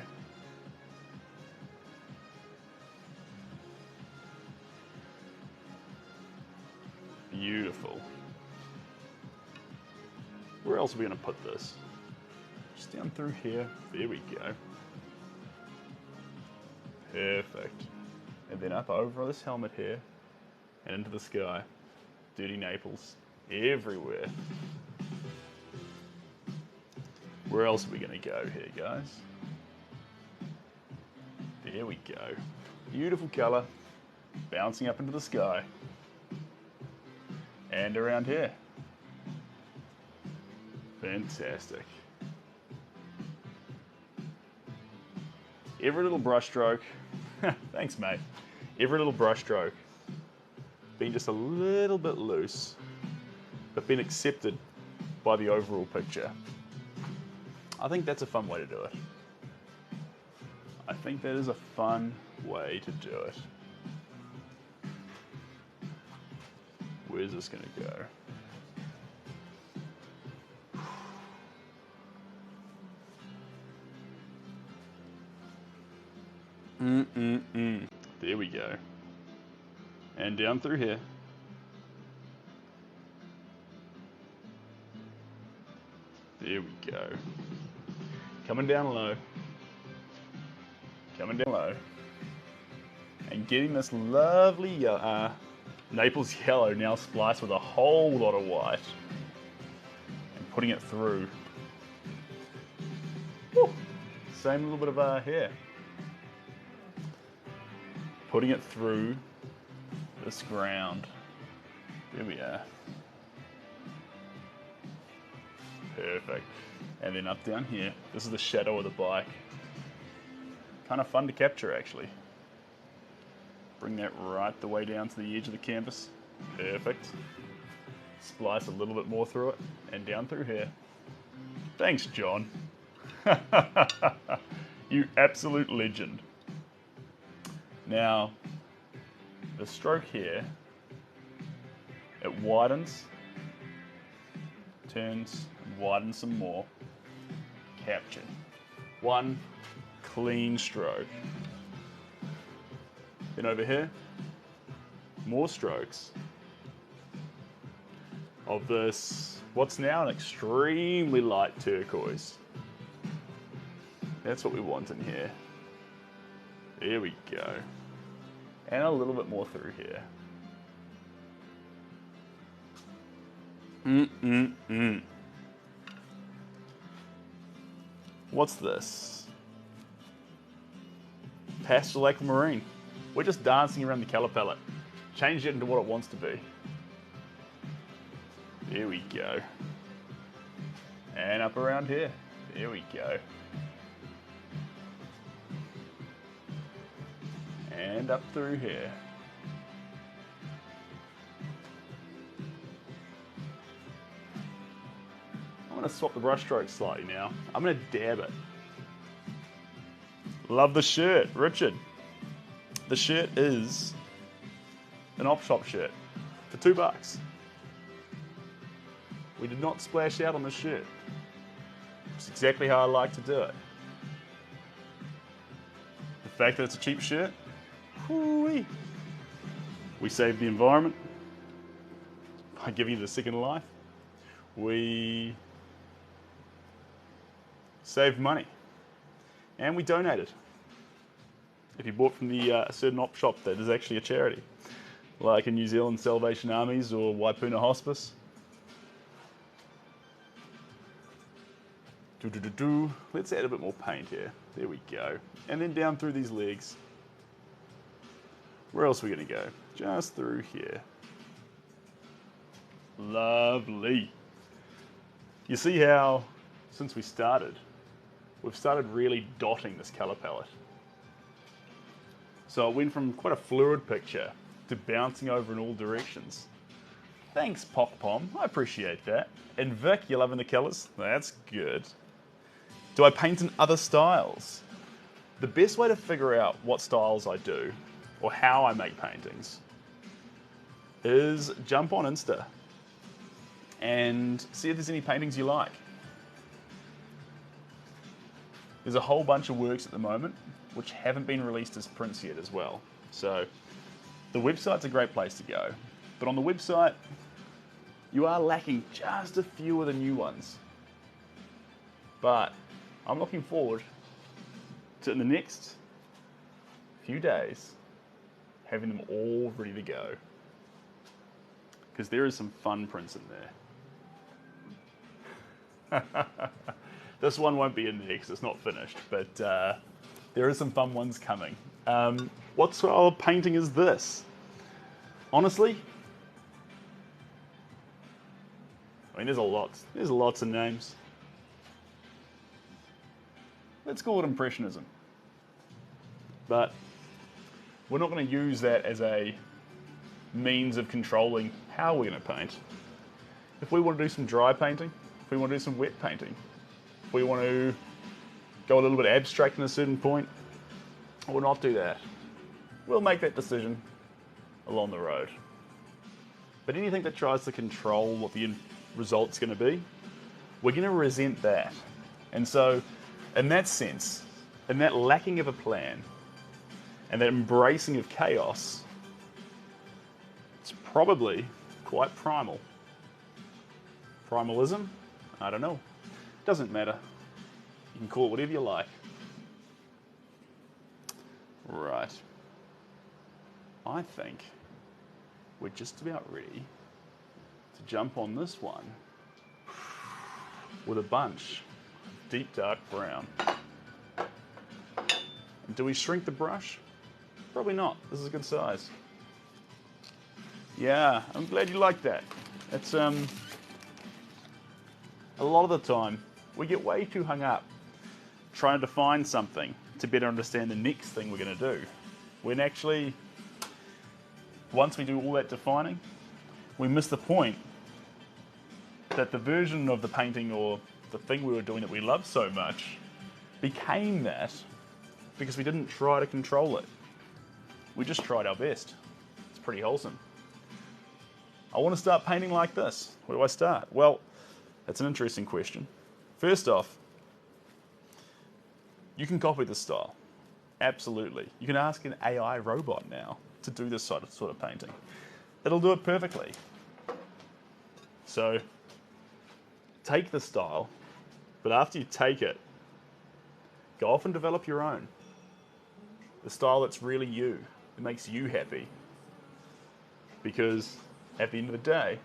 Beautiful. Where else are we going to put this? Just down through here. There we go. Perfect. And then up over this helmet here and into the sky. Dirty Naples everywhere. Where else are we going to go here, guys? There we go. Beautiful colour, bouncing up into the sky. And around here. Fantastic. Every little brush stroke, thanks mate, every little brush stroke being just a little bit loose, but being accepted by the overall picture. I think that's a fun way to do it. I think that is a fun way to do it. Where's this going to go? There we go. And down through here. There we go. Coming down low. Coming down low. And getting this lovely Naples yellow now spliced with a whole lot of white. And putting it through. Woo. Same little bit of hair. Putting it through this ground. There we are. Perfect. And then up down here, this is the shadow of the bike. Kind of fun to capture actually. Bring that right the way down to the edge of the canvas. Perfect. Splice a little bit more through it and down through here. Thanks, John. You absolute legend. Now, the stroke here, it widens, turns, and widens some more. Captured. One clean stroke. Then over here, more strokes of this, what's now an extremely light turquoise. That's what we want in here. There we go. And a little bit more through here. What's this? Pastel aquamarine. We're just dancing around the colour palette. Change it into what it wants to be. There we go. And up around here. There we go. And up through here. I'm going to swap the brush strokes slightly now. I'm going to dab it. Love the shirt, Richard. The shirt is an op shop shirt for $2. We did not splash out on this shirt. It's exactly how I like to do it. The fact that it's a cheap shirt, whoo-wee. We saved the environment by giving it a second life. We saved money and we donated. If you bought from the certain op shop that is actually a charity, like a New Zealand Salvation Armies or Waipuna Hospice. Let's add a bit more paint here. There we go. And then down through these legs. Where else are we going to go? Just through here. Lovely. You see how, since we started, we've started really dotting this colour palette. So it went from quite a fluid picture to bouncing over in all directions. Thanks, Pop Pom. I appreciate that. And Vic, you're loving the colours? That's good. Do I paint in other styles? The best way to figure out what styles I do, or how I make paintings, is jump on Insta and see if there's any paintings you like. There's a whole bunch of works at the moment which haven't been released as prints yet as well. So the website's a great place to go. But on the website, you are lacking just a few of the new ones. But I'm looking forward to, in the next few days, having them all ready to go. Because there is some fun prints in there. This one won't be in there because it's not finished, but there are some fun ones coming. What style of painting is this? Honestly, I mean, there's lots of names. Let's call it Impressionism. But we're not going to use that as a means of controlling how we're going to paint. If we want to do some dry painting, if we want to do some wet painting, if we want to go a little bit abstract at a certain point, we'll not do that. We'll make that decision along the road. But anything that tries to control what the result's going to be, we're going to resent that. And so, in that sense, in that lacking of a plan, and that embracing of chaos, it's probably quite primal. Primalism? I don't know. Doesn't matter. You can call it whatever you like. Right. I think we're just about ready to jump on this one with a bunch of deep dark brown. And do we shrink the brush? Probably not. This is a good size. Yeah, I'm glad you like that. It's a lot of the time we get way too hung up trying to define something to better understand the next thing we're going to do. When actually, once we do all that defining, we miss the point that the version of the painting or the thing we were doing that we loved so much became that because we didn't try to control it. We just tried our best. It's pretty wholesome. I want to start painting like this. Where do I start? Well, that's an interesting question. First off, you can copy this style. Absolutely. You can ask an AI robot now to do this sort of painting. It'll do it perfectly. So, take the style, but after you take it, go off and develop your own. The style that's really you. It makes you happy. Because at the end of the day,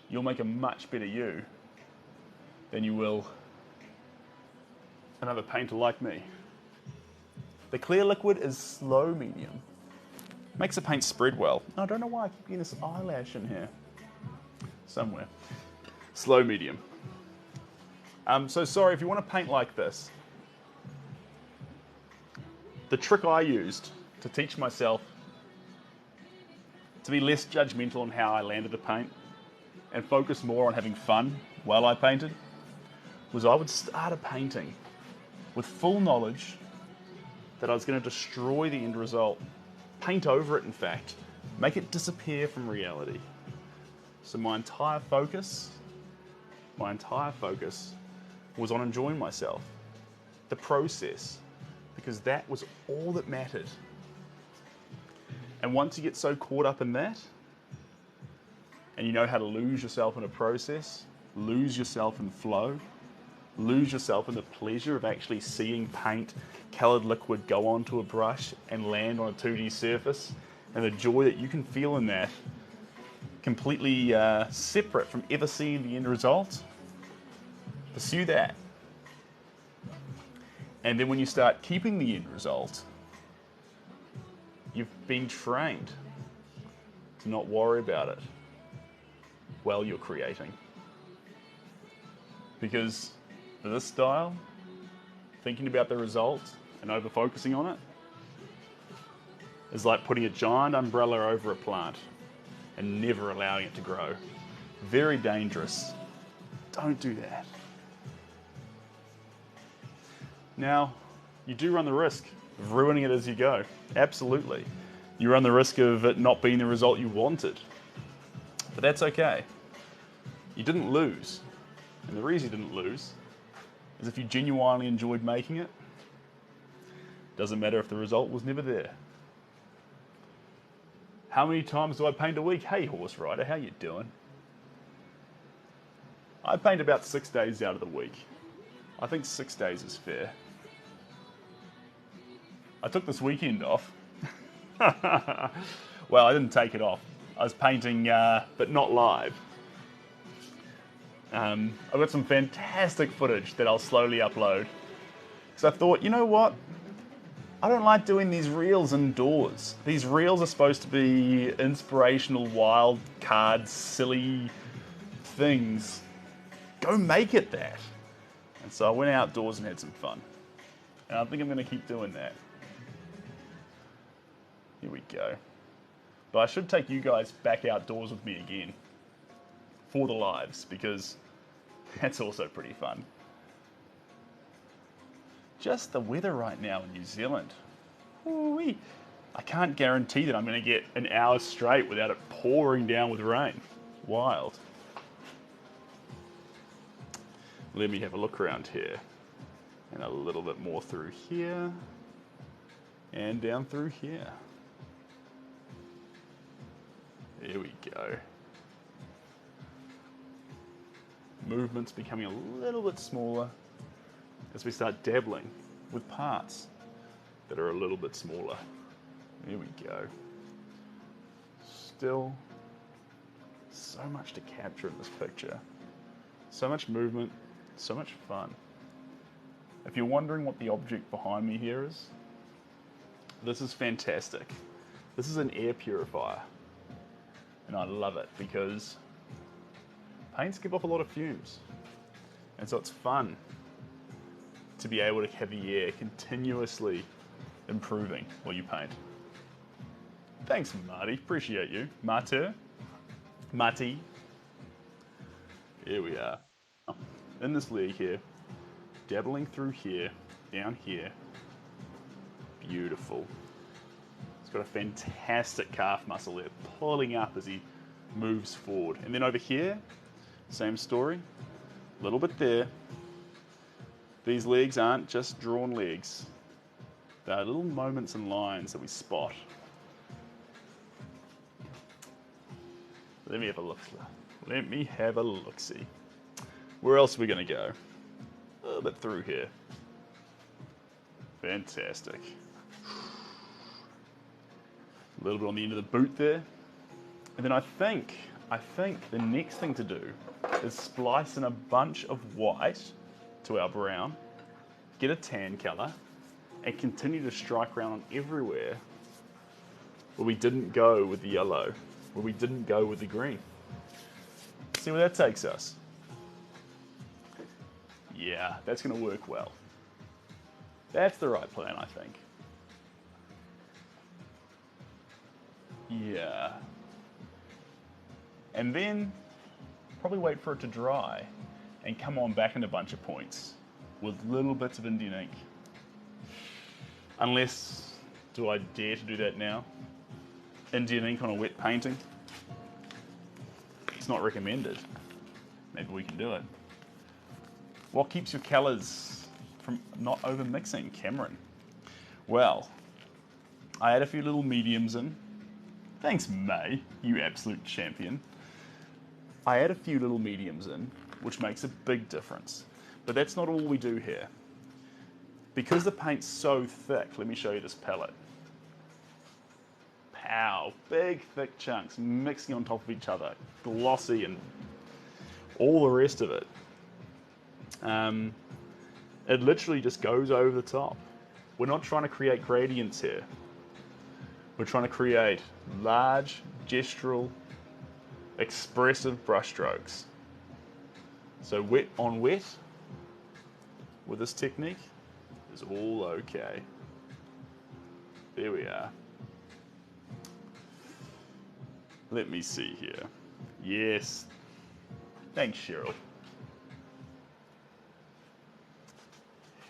you'll make a much better you than you will another painter like me. The clear liquid is slow medium. Makes the paint spread well. I don't know why I keep getting this eyelash in here. Somewhere. Slow medium. So sorry, if you want to paint like this, the trick I used to teach myself to be less judgmental on how I landed the paint and focus more on having fun while I painted was I would start a painting with full knowledge that I was going to destroy the end result. Paint over it, in fact. Make it disappear from reality. So my entire focus was on enjoying myself. The process. Because that was all that mattered. And once you get so caught up in that, and you know how to lose yourself in a process, lose yourself in flow, lose yourself in the pleasure of actually seeing paint, coloured liquid go onto a brush and land on a 2D surface, and the joy that you can feel in that, completely separate from ever seeing the end result, pursue that. And then when you start keeping the end result, you've been trained to not worry about it while you're creating. Because for this style, thinking about the result and over-focusing on it is like putting a giant umbrella over a plant and never allowing it to grow. Very dangerous. Don't do that. Now, you do run the risk of ruining it as you go. Absolutely. You run the risk of it not being the result you wanted. But that's okay. You didn't lose. And the reason you didn't lose is if you genuinely enjoyed making it, doesn't matter if the result was never there. How many times do I paint a week? Hey, horse rider, how you doing? I paint about 6 days out of the week. I think 6 days is fair. I took this weekend off. Well, I didn't take it off. I was painting, but not live. I've got some fantastic footage that I'll slowly upload. So I thought, you know what? I don't like doing these reels indoors. These reels are supposed to be inspirational, wild cards, silly things. Go make it that. And so I went outdoors and had some fun. And I think I'm going to keep doing that. Here we go. But I should take you guys back outdoors with me again for the lives, because that's also pretty fun. Just the weather right now in New Zealand. Ooh-wee. I can't guarantee that I'm going to get an hour straight without it pouring down with rain. Wild. Let me have a look around here. And a little bit more through here. And down through here. There we go. Movement's becoming a little bit smaller as we start dabbling with parts that are a little bit smaller. There we go. Still so much to capture in this picture. So much movement, so much fun. If you're wondering what the object behind me here is, this is fantastic. This is an air purifier. And I love it because paints give off a lot of fumes. And so it's fun to be able to have the air continuously improving while you paint. Thanks, Marty. Appreciate you. Marty. Here we are. In this leg here, dabbling through here, down here. Beautiful. He's got a fantastic calf muscle there, pulling up as he moves forward. And then over here, same story. A little bit there. These legs aren't just drawn legs. They are little moments and lines that we spot. Let me have a look. Let me have a look-see. Where else are we going to go? A little bit through here. Fantastic. A little bit on the end of the boot there. And then I think the next thing to do is splice in a bunch of white to our brown, get a tan color, and continue to strike around on everywhere where we didn't go with the yellow, where we didn't go with the green. See where that takes us. Yeah, that's going to work well. That's the right plan, I think. Yeah. And then probably wait for it to dry and come on back in a bunch of points with little bits of Indian ink. Unless, do I dare to do that now? Indian ink on a wet painting? It's not recommended. Maybe we can do it. What keeps your colours from not over mixing, Cameron? Well, I had a few little mediums in. Thanks, May, you absolute champion. I add a few little mediums in, which makes a big difference. But that's not all we do here. Because the paint's so thick, let me show you this palette. Pow, big thick chunks mixing on top of each other, glossy and all the rest of it. It literally just goes over the top. We're not trying to create gradients here. We're trying to create large, gestural, expressive brushstrokes. So wet on wet with this technique is all okay. There we are. Let me see here. Yes. Thanks, Cheryl.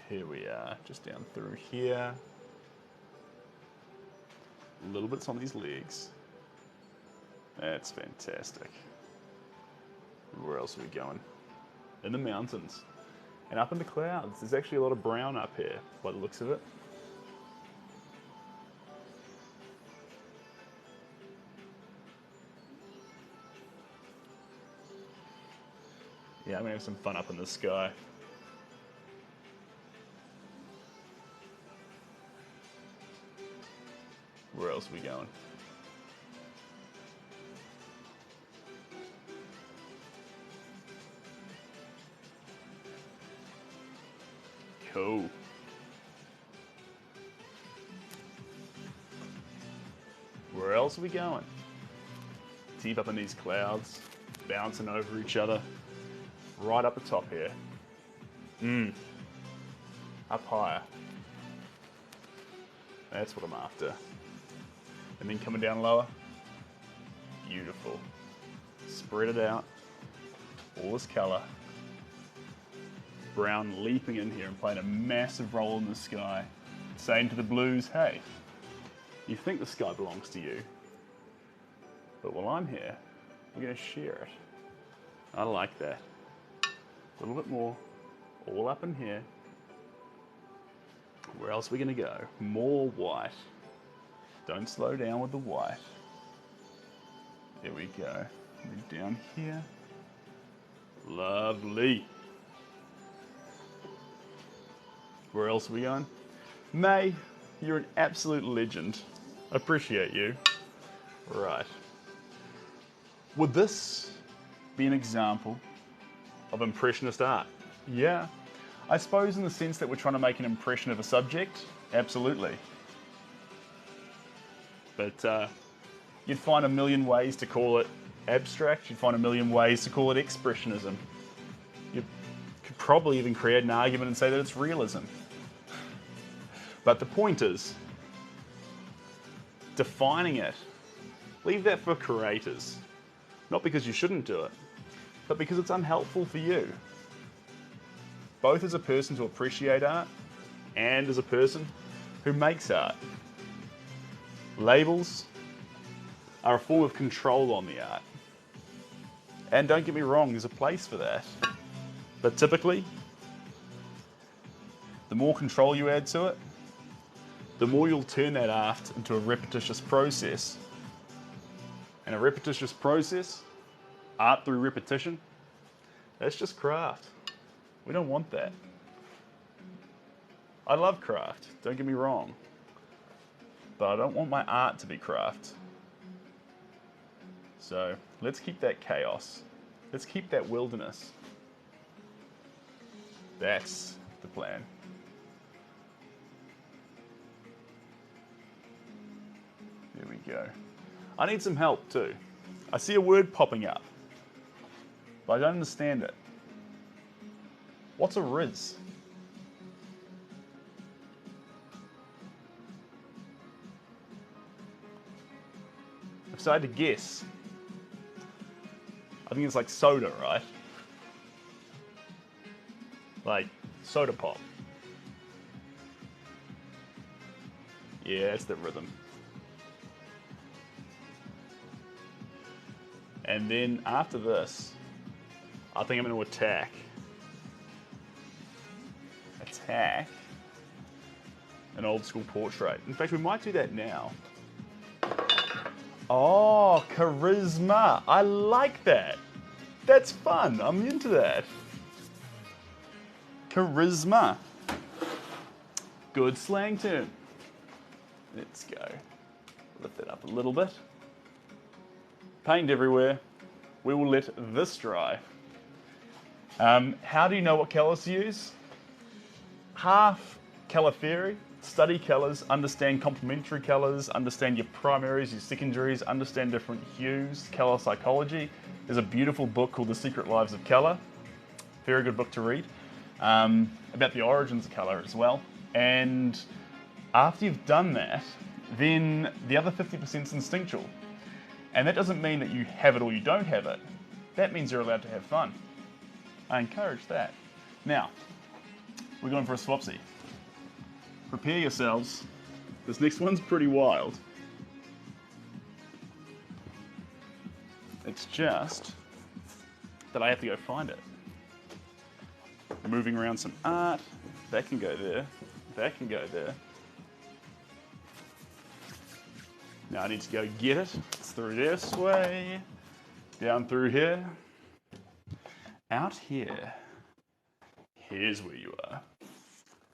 Here we are, just down through here. Little bits on these legs. That's fantastic. Where else are we going? In the mountains. And up in the clouds. There's actually a lot of brown up here, by the looks of it. Yeah, I'm gonna have some fun up in the sky. Where else are we going? else are we going? Deep up in these clouds, bouncing over each other, right up the top here. Up higher. That's what I'm after. And then coming down lower. Beautiful. Spread it out. All this colour. Brown leaping in here and playing a massive role in the sky. Saying to the blues, hey, you think the sky belongs to you, but while I'm here, we're going to share it. I like that. A little bit more, all up in here. Where else are we going to go? More white. Don't slow down with the white. There we go. And then down here. Lovely. Where else are we going? May, you're an absolute legend. Appreciate you. Right. Would this be an example of impressionist art? Yeah. I suppose in the sense that we're trying to make an impression of a subject, absolutely. But you'd find a million ways to call it abstract, you'd find a million ways to call it expressionism. You could probably even create an argument and say that it's realism. But the point is, defining it, leave that for creators. Not because you shouldn't do it, but because it's unhelpful for you. Both as a person to appreciate art and as a person who makes art. Labels are a form of control on the art. And don't get me wrong, there's a place for that. But typically, the more control you add to it, the more you'll turn that art into a repetitious process. And a repetitious process, art through repetition, that's just craft. We don't want that. I love craft, don't get me wrong. But I don't want my art to be craft. So let's keep that chaos. Let's keep that wilderness. That's the plan. There we go. I need some help too. I see a word popping up, but I don't understand it. What's a riz? If I had to guess, I think it's like soda, right? Like soda pop. Yeah, that's the rhythm. And then after this, I think I'm going to attack. Attack an old school portrait. In fact, we might do that now. Oh, charisma. I like that. That's fun. I'm into that. Charisma. Good slang term. Let's go. Lift it up a little bit. Paint everywhere. We will let this dry. How do you know what colours to use? Half colour theory, study colours, understand complementary colours, understand your primaries, your secondaries, understand different hues, colour psychology. There's a beautiful book called The Secret Lives of Colour. Very good book to read. About the origins of colour as well. And after you've done that, then the other 50% is instinctual. And that doesn't mean that you have it or you don't have it. That means you're allowed to have fun. I encourage that. Now, we're going for a swapsy. Prepare yourselves. This next one's pretty wild. It's just that I have to go find it. Moving around some art. That can go there. That can go there. Now I need to go get it. It's through this way. Down through here. Out here. Here's where you are.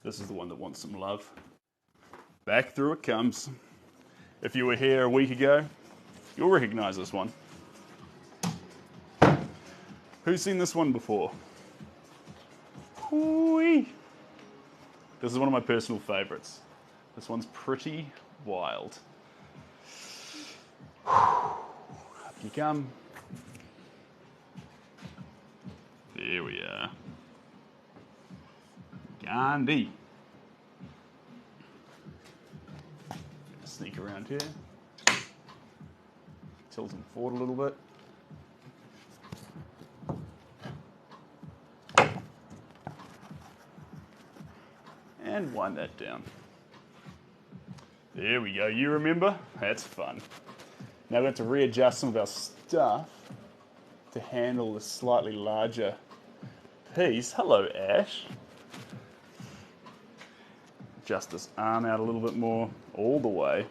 This is the one that wants some love. Back through it comes. If you were here a week ago, you'll recognize this one. Who's seen this one before? Ooh-wee. This is one of my personal favorites. This one's pretty wild. Up you come. There we are. Gandhi. Sneak around here. Tilt them forward a little bit. And wind that down. There we go. You remember? That's fun. Now we have to readjust some of our stuff to handle this slightly larger piece. Hello, Ash. Adjust this arm out a little bit more, all the way.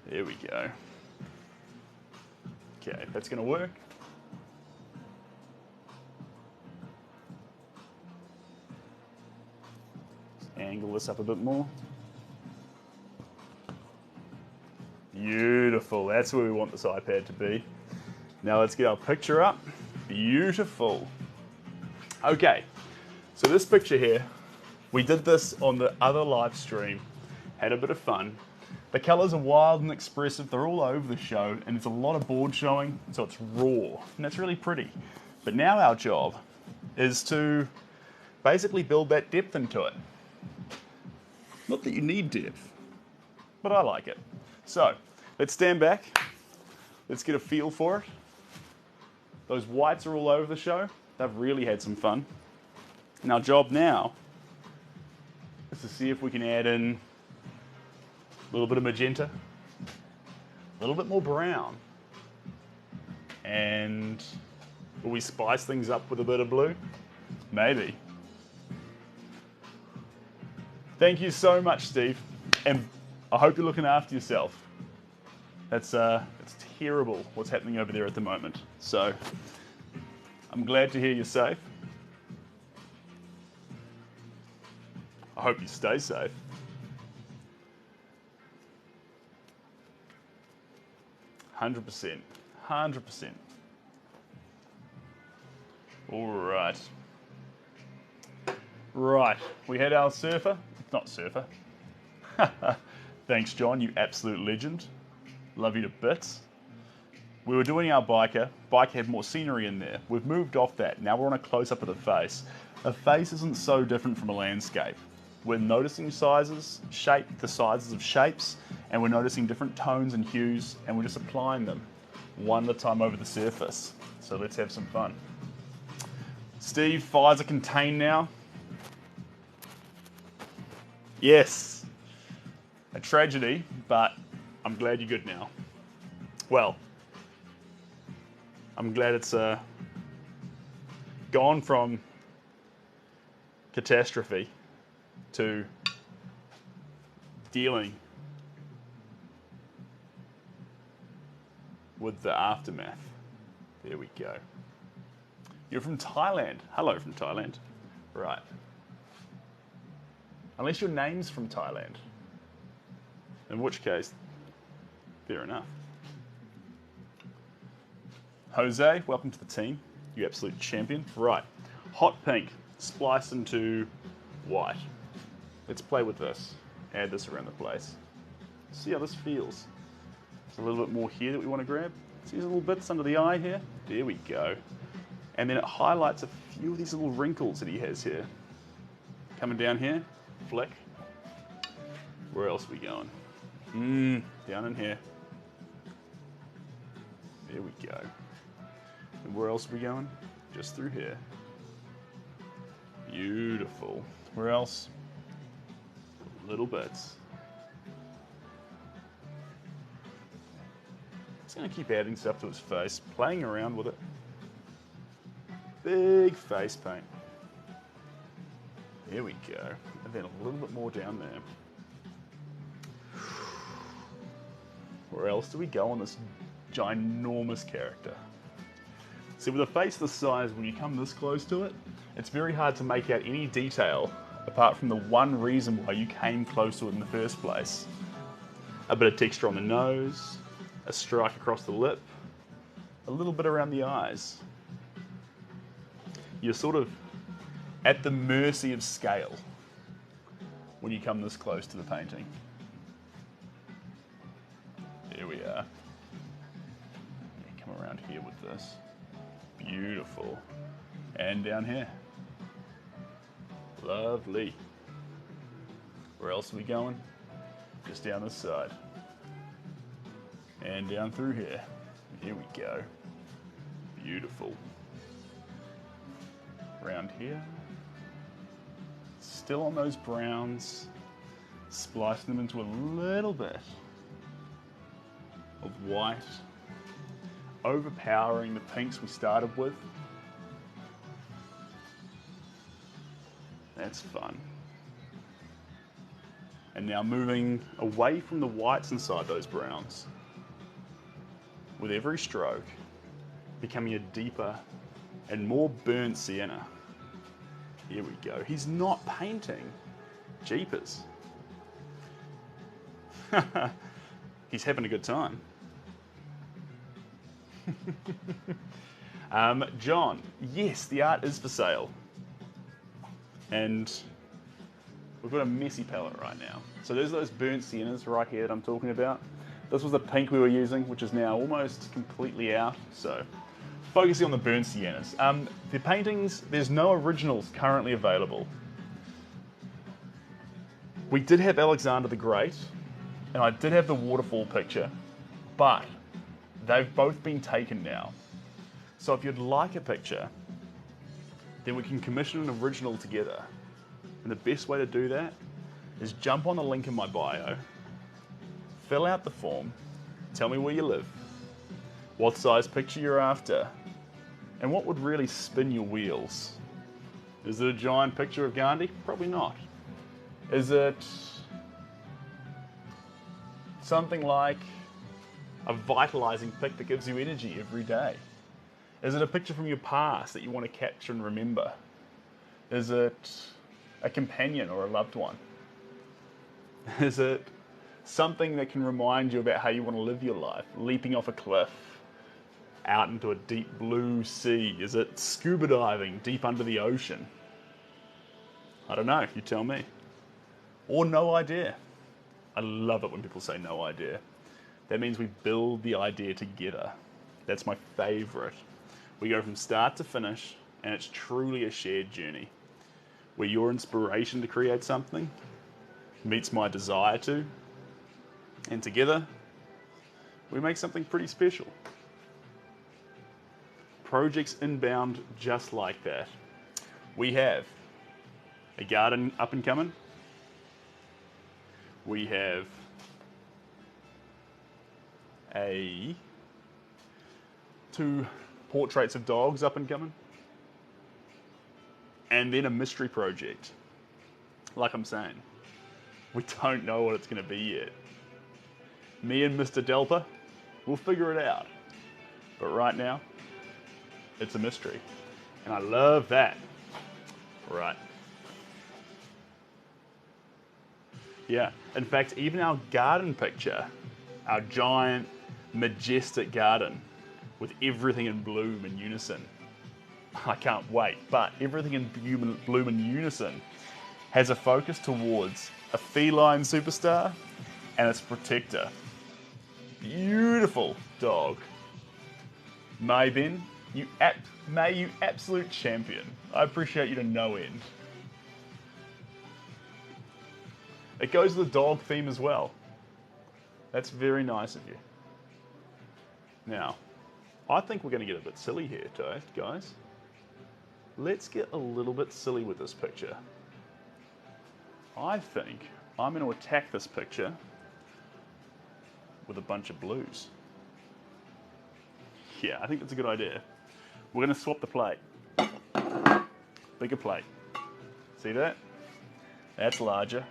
There we go. Okay, that's going to work. Just angle this up a bit more. Beautiful. That's where we want this iPad to be. Now let's get our picture up. Beautiful. Okay, so this picture here, we did this on the other live stream, had a bit of fun. The colours are wild and expressive, they're all over the show, and there's a lot of board showing, so it's raw, and that's really pretty. But now our job is to basically build that depth into it. Not that you need depth, but I like it. So, let's stand back, let's get a feel for it. Those whites are all over the show, they've really had some fun. And our job now is to see if we can add in a little bit of magenta, a little bit more brown, and will we spice things up with a bit of blue? Maybe. Thank you so much, Steve, and I hope you're looking after yourself. It's terrible what's happening over there at the moment, so I'm glad to hear you're safe. I hope you stay safe. 100%. 100%. All right. Right. We had our surfer. Not surfer. Thanks, John. You absolute legend. Love you to bits. We were doing our biker. Biker had more scenery in there. We've moved off that. Now we're on a close-up of the face. A face isn't so different from a landscape. We're noticing sizes, the sizes of shapes, and we're noticing different tones and hues, and we're just applying them one at a time over the surface. So let's have some fun. Steve, fires are contained now. Yes. A tragedy, but I'm glad you're good now. Well, I'm glad it's gone from catastrophe to dealing with the aftermath. There we go. You're from Thailand. Hello from Thailand. Right. Unless your name's from Thailand. In which case, fair enough. Jose, welcome to the team. You absolute champion. Right. Hot pink. Splice into white. Let's play with this. Add this around the place. See how this feels. There's a little bit more here that we want to grab. See these little bits under the eye here? There we go. And then it highlights a few of these little wrinkles that he has here. Coming down here, flick. Where else are we going? Down in here. There we go. And where else are we going? Just through here. Beautiful. Where else? Little bits. Just going to keep adding stuff to his face, playing around with it. Big face paint. There we go. And then a little bit more down there. Where else do we go on this ginormous character? See, with a face this size, when you come this close to it, it's very hard to make out any detail apart from the one reason why you came close to it in the first place. A bit of texture on the nose, a strike across the lip, a little bit around the eyes. You're sort of at the mercy of scale when you come this close to the painting. There we are. Come around here with this. Beautiful. And down here. Lovely. Where else are we going? Just down this side. And down through here. Here we go. Beautiful. Around here. Still on those browns. Splicing them into a little bit of white. Overpowering the pinks we started with. That's fun. And now moving away from the whites inside those browns. With every stroke, becoming a deeper and more burnt sienna. Here we go. He's not painting. Jeepers. He's having a good time. John, yes, the art is for sale. And we've got a messy palette right now. So there's those burnt siennas right here that I'm talking about. This was the pink we were using, which is now almost completely out. So focusing on the burnt siennas. The paintings, there's no originals currently available. We did have Alexander the Great, and I did have the waterfall picture, but they've both been taken now. So if you'd like a picture, then we can commission an original together. And the best way to do that is jump on the link in my bio, fill out the form, tell me where you live, what size picture you're after, and what would really spin your wheels. Is it a giant picture of Gandhi? Probably not. Is it something like a vitalizing pic that gives you energy every day? Is it a picture from your past that you want to capture and remember? Is it a companion or a loved one? Is it something that can remind you about how you want to live your life? Leaping off a cliff, out into a deep blue sea? Is it scuba diving deep under the ocean? I don't know, you tell me. Or no idea. I love it when people say no idea. That means we build the idea together. That's my favorite. We go from start to finish, and it's truly a shared journey, where your inspiration to create something meets my desire to, and together, we make something pretty special. Projects inbound just like that. We have a garden up and coming. We have two portraits of dogs up and coming. And then a mystery project. Like I'm saying, we don't know what it's going to be yet. Me and Mr. Delpa, we'll figure it out. But right now, it's a mystery. And I love that. Right. Yeah, in fact, even our garden picture, our giant, majestic garden with everything in bloom in unison. I can't wait, but everything in bloom in unison has a focus towards a feline superstar and its protector. Beautiful dog. Mayben, you absolute champion. I appreciate you to no end. It goes with the dog theme as well. That's very nice of you. Now, I think we're going to get a bit silly here, guys. Let's get a little bit silly with this picture. I think I'm going to attack this picture with a bunch of blues. Yeah, I think that's a good idea. We're going to swap the plate. Bigger plate. See that? That's larger.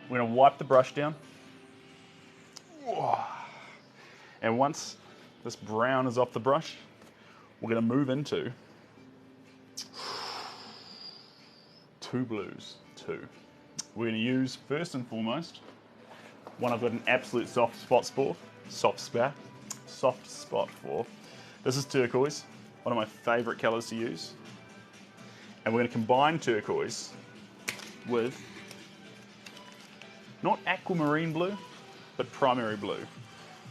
We're going to wipe the brush down. And once this brown is off the brush, we're going to move into two blues. We're going to use, first and foremost, one I've got an absolute soft spot for. This is turquoise, one of my favorite colors to use. And we're going to combine turquoise with not aquamarine blue, but primary blue,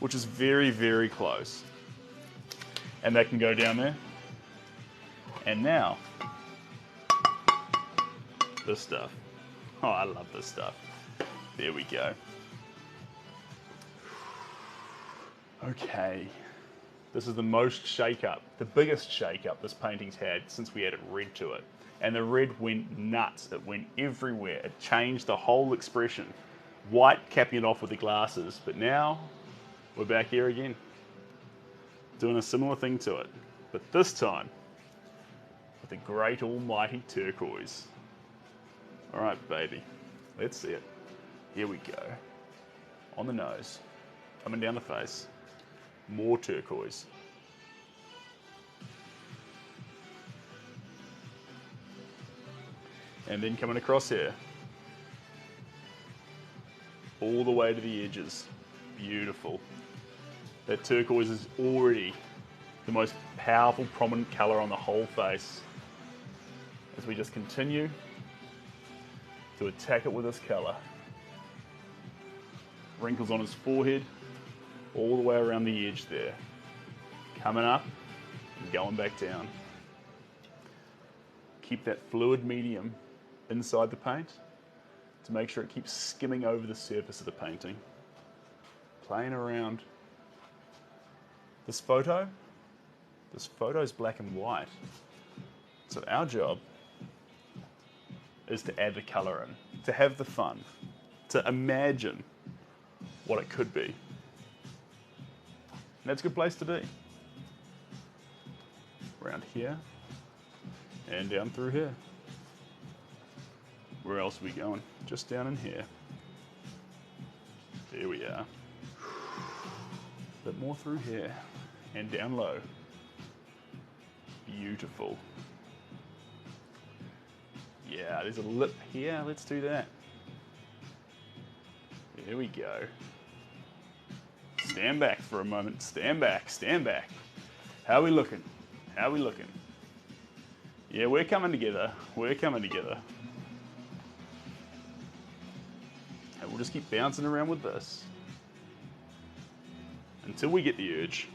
which is very, very close. And that can go down there. And now, this stuff. Oh, I love this stuff. There we go. Okay. This is the most shake-up, the biggest shake-up this painting's had since we added red to it. And the red went nuts. It went everywhere. It changed the whole expression. White capping it off with the glasses, but now we're back here again, doing a similar thing to it, but this time with the great almighty turquoise. All right, baby, let's see it. Here we go. On the nose, coming down the face, more turquoise. And then coming across here, all the way to the edges. Beautiful. That turquoise is already the most powerful, prominent color on the whole face. As we just continue to attack it with this color. Wrinkles on his forehead, all the way around the edge there. Coming up and going back down. Keep that fluid medium inside the paint to make sure it keeps skimming over the surface of the painting. Playing around. This photo's black and white. So our job is to add the color in, to have the fun, to imagine what it could be. And that's a good place to be. Around here and down through here. Where else are we going? Just down in here. There we are. A bit more through here and down low. Beautiful. Yeah, there's a lip here. Let's do that. There we go. Stand back for a moment. Stand back, stand back. How are we looking? How are we looking? Yeah, we're coming together. We're coming together. And we'll just keep bouncing around with this until we get the urge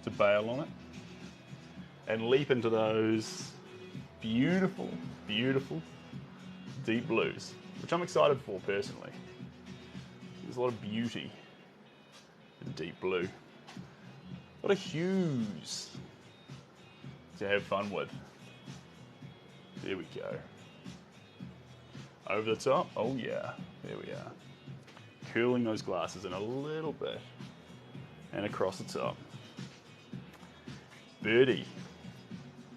to bail on it and leap into those beautiful, beautiful deep blues, which I'm excited for personally. There's a lot of beauty in deep blue. A lot of hues to have fun with. There we go. Over the top, oh yeah, there we are. Curling those glasses in a little bit and across the top. Birdie.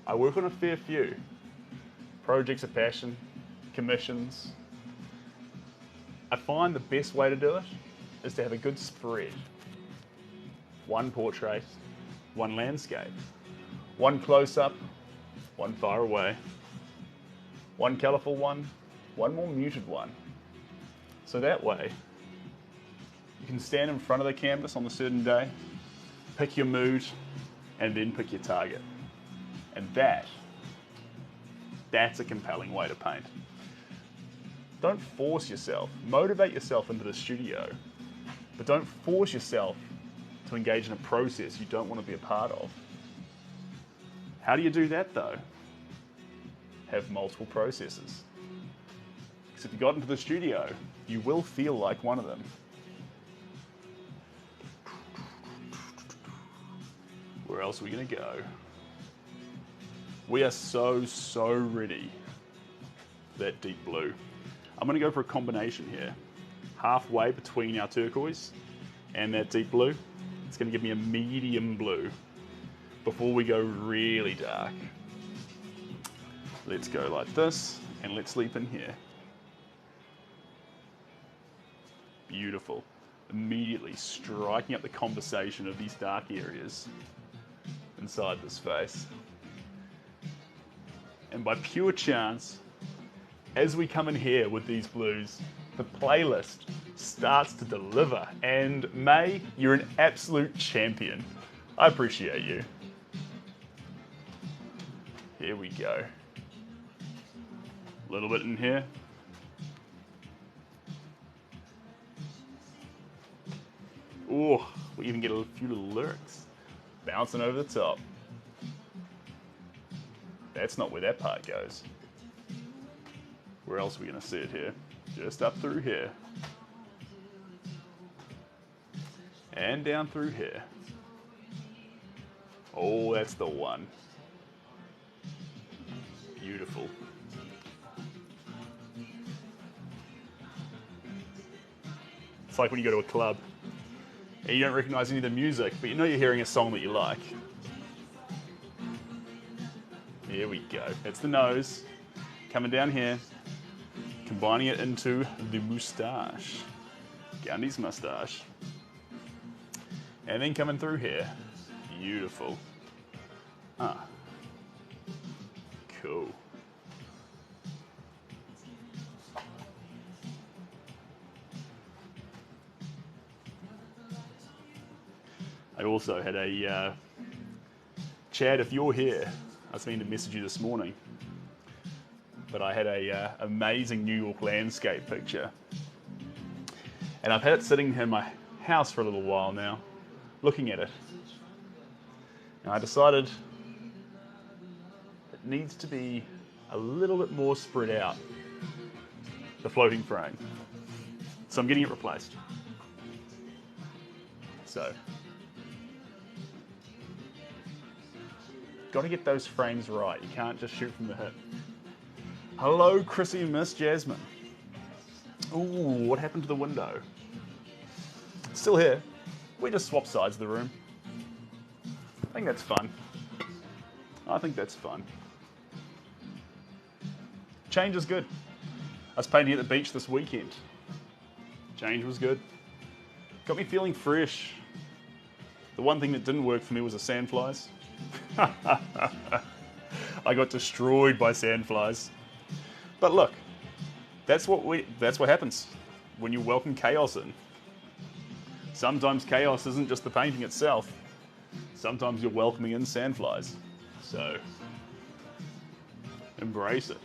I work on a fair few. Projects of passion, commissions. I find the best way to do it is to have a good spread. One portrait, one landscape, one close-up, one far away, one colourful one more muted one. So that way, you can stand in front of the canvas on a certain day, pick your mood, and then pick your target. And that's a compelling way to paint. Don't force yourself. Motivate yourself into the studio, but don't force yourself to engage in a process you don't want to be a part of. How do you do that though? Have multiple processes. Because if you got into the studio, you will feel like one of them. Where else are we going to go? We are so ready for that deep blue. I'm going to go for a combination here. Halfway between our turquoise and that deep blue. It's going to give me a medium blue before we go really dark. Let's go like this and let's leap in here. Beautiful. Immediately striking up the conversation of these dark areas inside this face. And by pure chance, as we come in here with these blues, the playlist starts to deliver. And May, you're an absolute champion. I appreciate you. Here we go. A little bit in here. Oh, we even get a few little lyrics bouncing over the top. That's not where that part goes. Where else are we going to see it here? Just up through here. And down through here. Oh, that's the one. Beautiful. It's like when you go to a club and you don't recognize any of the music, but you know you're hearing a song that you like. Here we go. That's the nose. Coming down here. Combining it into the moustache. Gandhi's mustache. And then coming through here. Beautiful. Ah. Cool. I also had a Chad, if you're here, I was meaning to message you this morning, but I had a amazing New York landscape picture, and I've had it sitting in my house for a little while now, looking at it. And I decided it needs to be a little bit more spread out, the floating frame. So I'm getting it replaced. So, got to get those frames right. You can't just shoot from the hip. Hello, Chrissy and Miss Jasmine. Ooh, what happened to the window? Still here. We just swapped sides of the room. I think that's fun. I think that's fun. Change is good. I was painting at the beach this weekend. Change was good. Got me feeling fresh. The one thing that didn't work for me was the sandflies. I got destroyed by sandflies. But look, that's what happens when you welcome chaos in. Sometimes chaos isn't just the painting itself. Sometimes you're welcoming in sandflies. So, embrace it.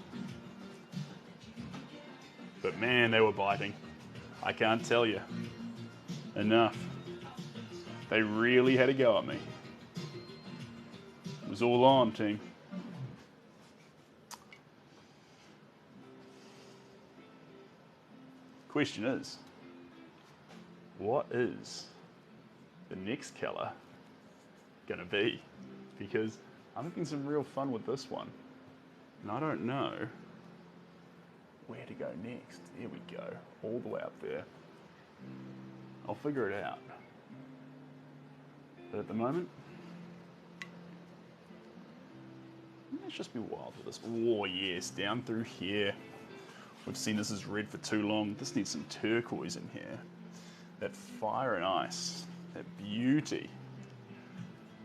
But man, they were biting. I can't tell you enough. They really had a go at me. It was all on, team. Question is, what is the next color gonna be? Because I'm having some real fun with this one, and I don't know where to go next. There we go, all the way up there. I'll figure it out. But at the moment, let's just be wild with this. Oh yes, down through here. We've seen this as red for too long. This needs some turquoise in here. That fire and ice, that beauty.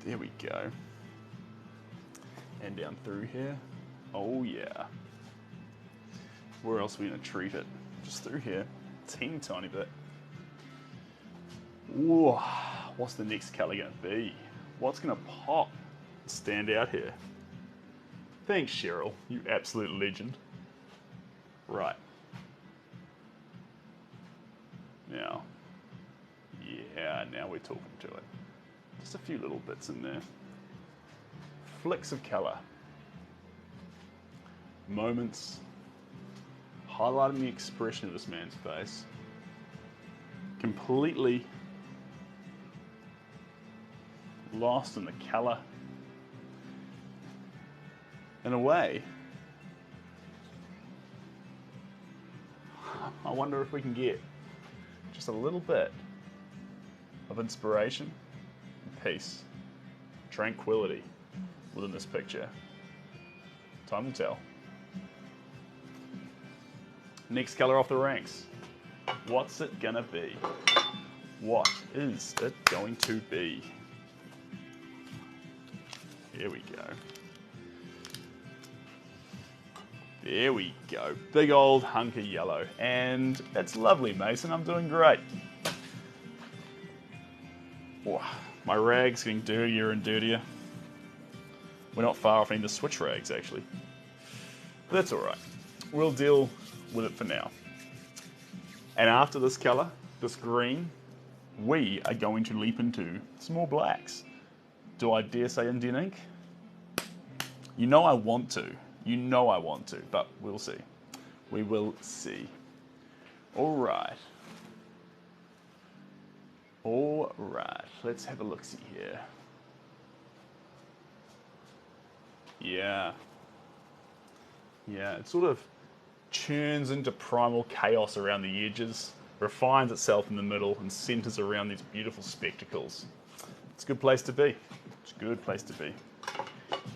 There we go. And down through here. Oh yeah. Where else are we gonna treat it? Just through here. Teeny tiny bit. Ooh, what's the next color gonna be? What's gonna pop, stand out here? Thanks, Cheryl, you absolute legend. Right. Now, yeah, now we're talking to it. Just a few little bits in there. Flicks of color. Moments. Highlighting the expression of this man's face. Completely lost in the color. In a way, I wonder if we can get just a little bit of inspiration, peace, tranquility within this picture. Time will tell. Next color off the ranks. What's it gonna be? What is it going to be? Here we go. There we go. Big old hunk of yellow. And it's lovely, Mason. I'm doing great. Oh, my rag's getting dirtier and dirtier. We're not far off needing to switch rags, actually. But that's all right. We'll deal with it for now. And after this color, this green, we are going to leap into some more blacks. Do I dare say Indian ink? You know I want to. You know I want to, but we'll see. We will see. All right. All right, let's have a look-see here. Yeah. Yeah, it sort of churns into primal chaos around the edges, refines itself in the middle, and centers around these beautiful spectacles. It's a good place to be. It's a good place to be.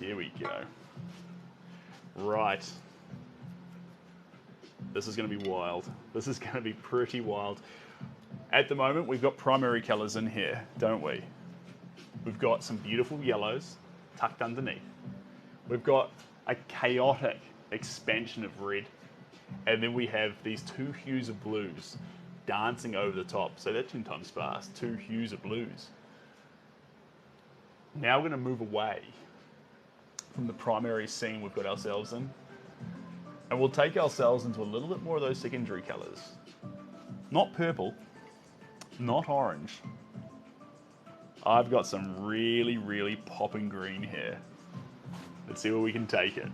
Here we go. Right. This is going to be wild. This is going to be pretty wild. At the moment, we've got primary colors in here, don't we? We've got some beautiful yellows tucked underneath. We've got a chaotic expansion of red. And then we have these two hues of blues dancing over the top. Say that 10 times fast. Two hues of blues. Now we're going to move away from the primary scene we've got ourselves in. And we'll take ourselves into a little bit more of those secondary colors. Not purple. Not orange. I've got some really, really popping green here. Let's see where we can take it.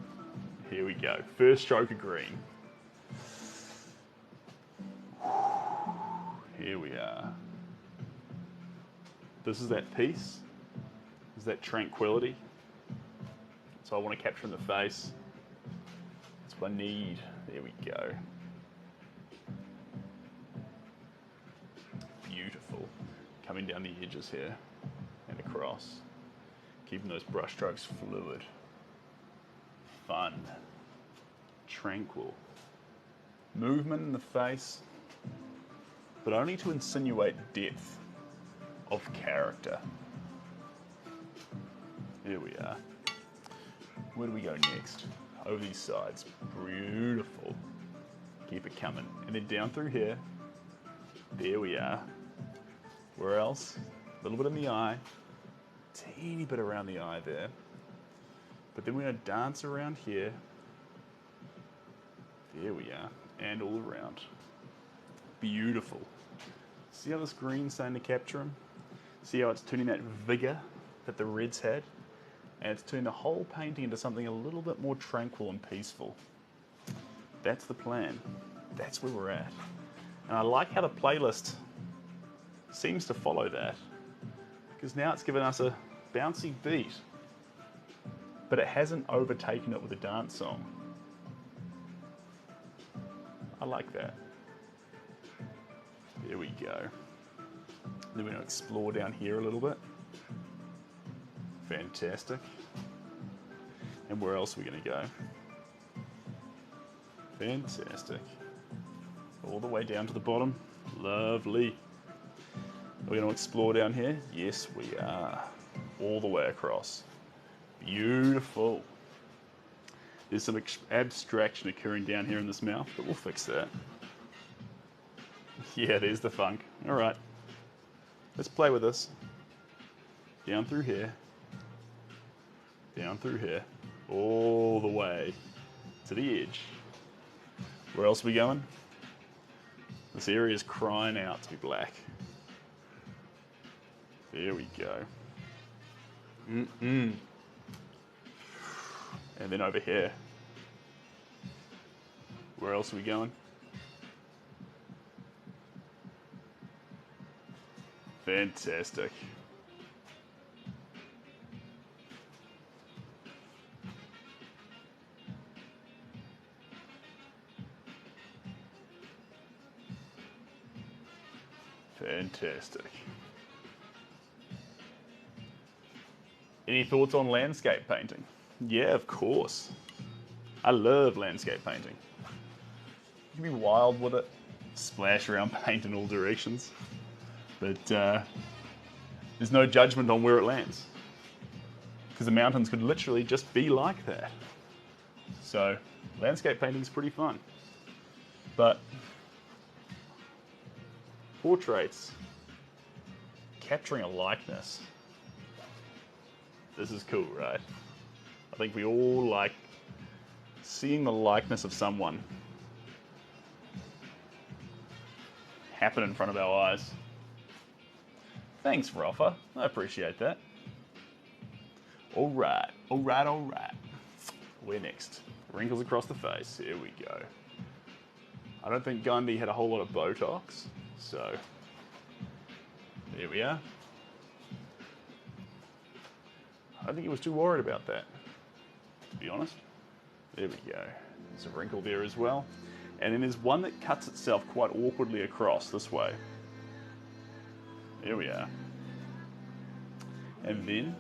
Here we go. First stroke of green. Here we are. This is that peace. This is that tranquility. So I want to capture in the face. That's what I need. There we go. Beautiful. Coming down the edges here and across. Keeping those brush strokes fluid. Fun. Tranquil. Movement in the face, but only to insinuate depth of character. Here we are. Where do we go next? Over these sides. Beautiful. Keep it coming. And then down through here. There we are. Where else? A little bit in the eye. Teeny bit around the eye there. But then we're going to dance around here. There we are. And all around. Beautiful. See how this green's starting to capture him? See how it's turning that vigor that the reds had? And it's turning the whole painting into something a little bit more tranquil and peaceful. That's the plan. That's where we're at. And I like how the playlist seems to follow that. Because now it's given us a bouncy beat. But it hasn't overtaken it with a dance song. I like that. There we go. Then we're going to explore down here a little bit. Fantastic. And where else are we going to go? Fantastic. All the way down to the bottom. Lovely. We're going to explore down here? Yes, we are. All the way across. Beautiful. There's some abstraction occurring down here in this mouth, but we'll fix that. Yeah, there's the funk. All right. Let's play with this. Down through here. Down through here. All the way to the edge. Where else are we going? This area is crying out to be black. There we go. And then over here. Where else are we going? Fantastic. Fantastic. Any thoughts on landscape painting? Yeah, of course. I love landscape painting. You can be wild with it, splash around paint in all directions, but there's no judgment on where it lands. Because the mountains could literally just be like that. So, landscape painting is pretty fun. But portraits, capturing a likeness. This is cool, right? I think we all like seeing the likeness of someone happen in front of our eyes. Thanks, Roffa. I appreciate that. All right, all right, all right. Where next? Wrinkles across the face. Here we go. I don't think Gandhi had a whole lot of Botox, so there we are. I don't think he was too worried about that, to be honest. There we go. There's a wrinkle there as well. And then there's one that cuts itself quite awkwardly across this way. There we are. And then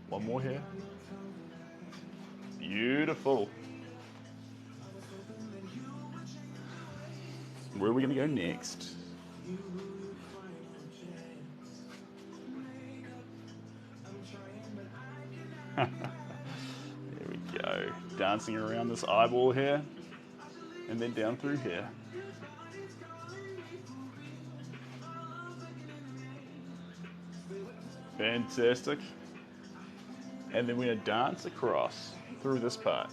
one more here. Beautiful. Where are we going to go next? There we go. Dancing around this eyeball here. And then down through here. Fantastic. And then we're going to dance across through this part.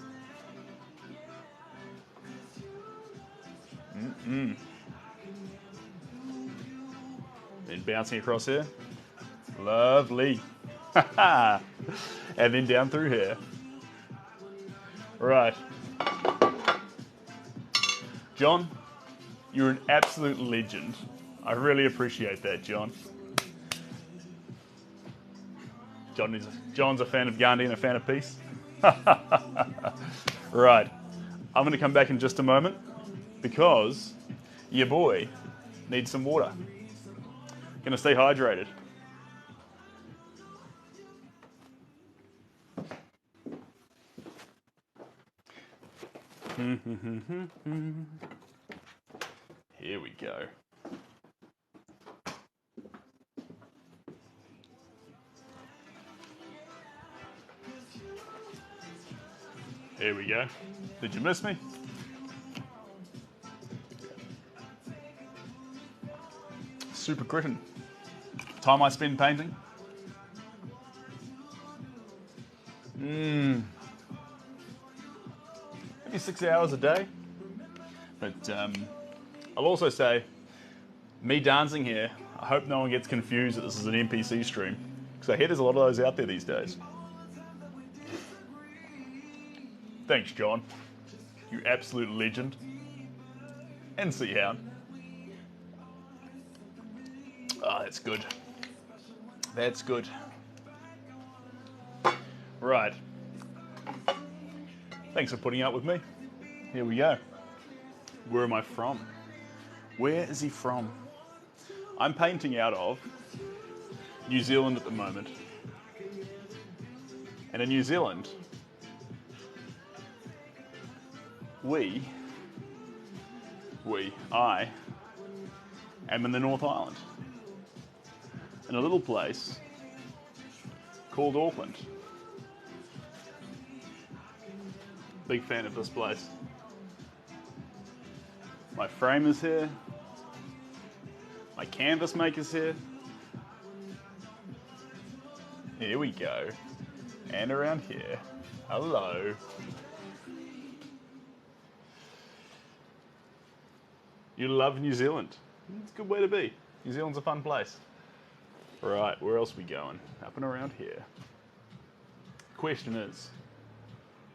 Then bouncing across here. Lovely. And then down through here. Right. John, you're an absolute legend. I really appreciate that, John. John's a fan of Gandhi and a fan of peace. Right. I'm going to come back in just a moment because your boy needs some water. Going to stay hydrated. Here we go. Here we go. Did you miss me? Super Crichton. Time I spend painting. Maybe 6 hours a day. But I'll also say, me dancing here, I hope no one gets confused that this is an NPC stream. Because I hear there's a lot of those out there these days. Thanks, John. You absolute legend. And Sea Hound. Ah, that's good. That's good. Right. Thanks for putting up with me. Here we go. Where am I from? Where is he from? I'm painting out of New Zealand at the moment. And in New Zealand, I am in the North Island. In a little place called Auckland. Big fan of this place. My frame is here. My canvas maker's here. Here we go. And around here. Hello. You love New Zealand. It's a good way to be. New Zealand's a fun place. Right, where else are we going? Up and around here. Question is,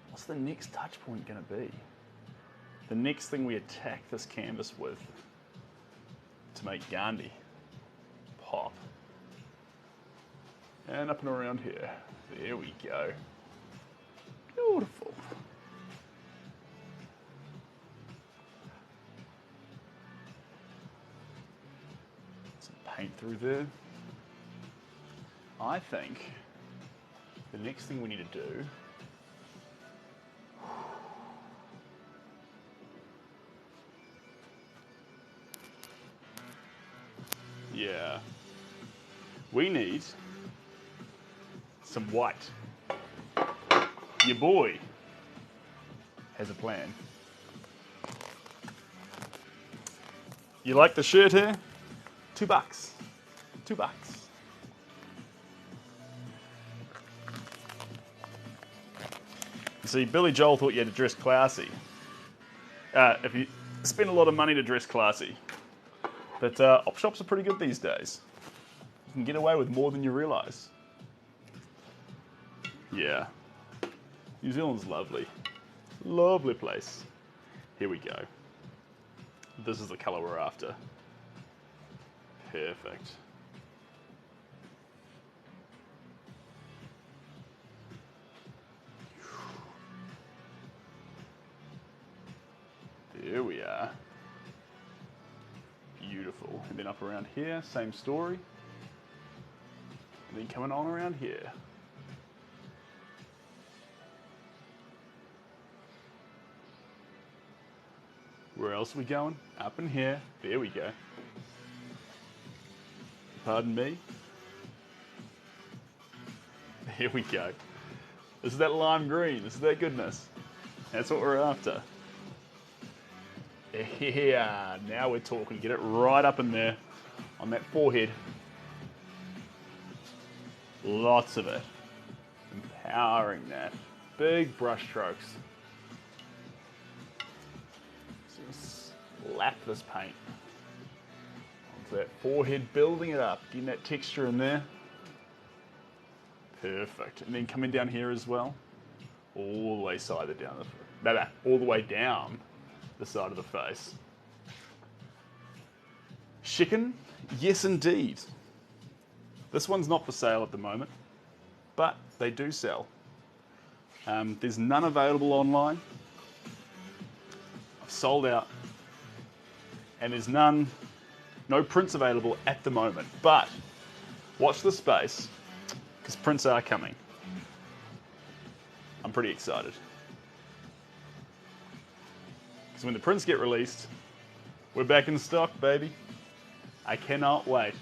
what's the next touch point going to be? The next thing we attack this canvas with to make Gandhi pop. And up and around here. There we go. Beautiful. Some paint through there. I think the next thing we need to do we need some white. Your boy has a plan. You like the shirt here? $2. $2. You see, Billy Joel thought you had to dress classy. If you spend a lot of money to dress classy. But op shops are pretty good these days. can get away with more than you realize. Yeah. New Zealand's lovely. Lovely place. Here we go. This is the colour we're after. Perfect. There we are. Beautiful. And then up around here, same story. And then coming on around here. Where else are we going? Up in here. There we go. Pardon me. Here we go. This is that lime green. This is that goodness. That's what we're after. Yeah, now we're talking. Get it right up in there on that forehead. Lots of it. Empowering that. Big brush strokes. Just slap this paint onto that forehead, building it up, getting that texture in there. Perfect. And then coming down here as well. All the way side of down the all the way down the side of the face. Chicken? Yes, indeed. This one's not for sale at the moment, but they do sell. There's none available online. I've sold out. And there's no prints available at the moment. But watch the space, because prints are coming. I'm pretty excited. Because when the prints get released, we're back in stock, baby. I cannot wait.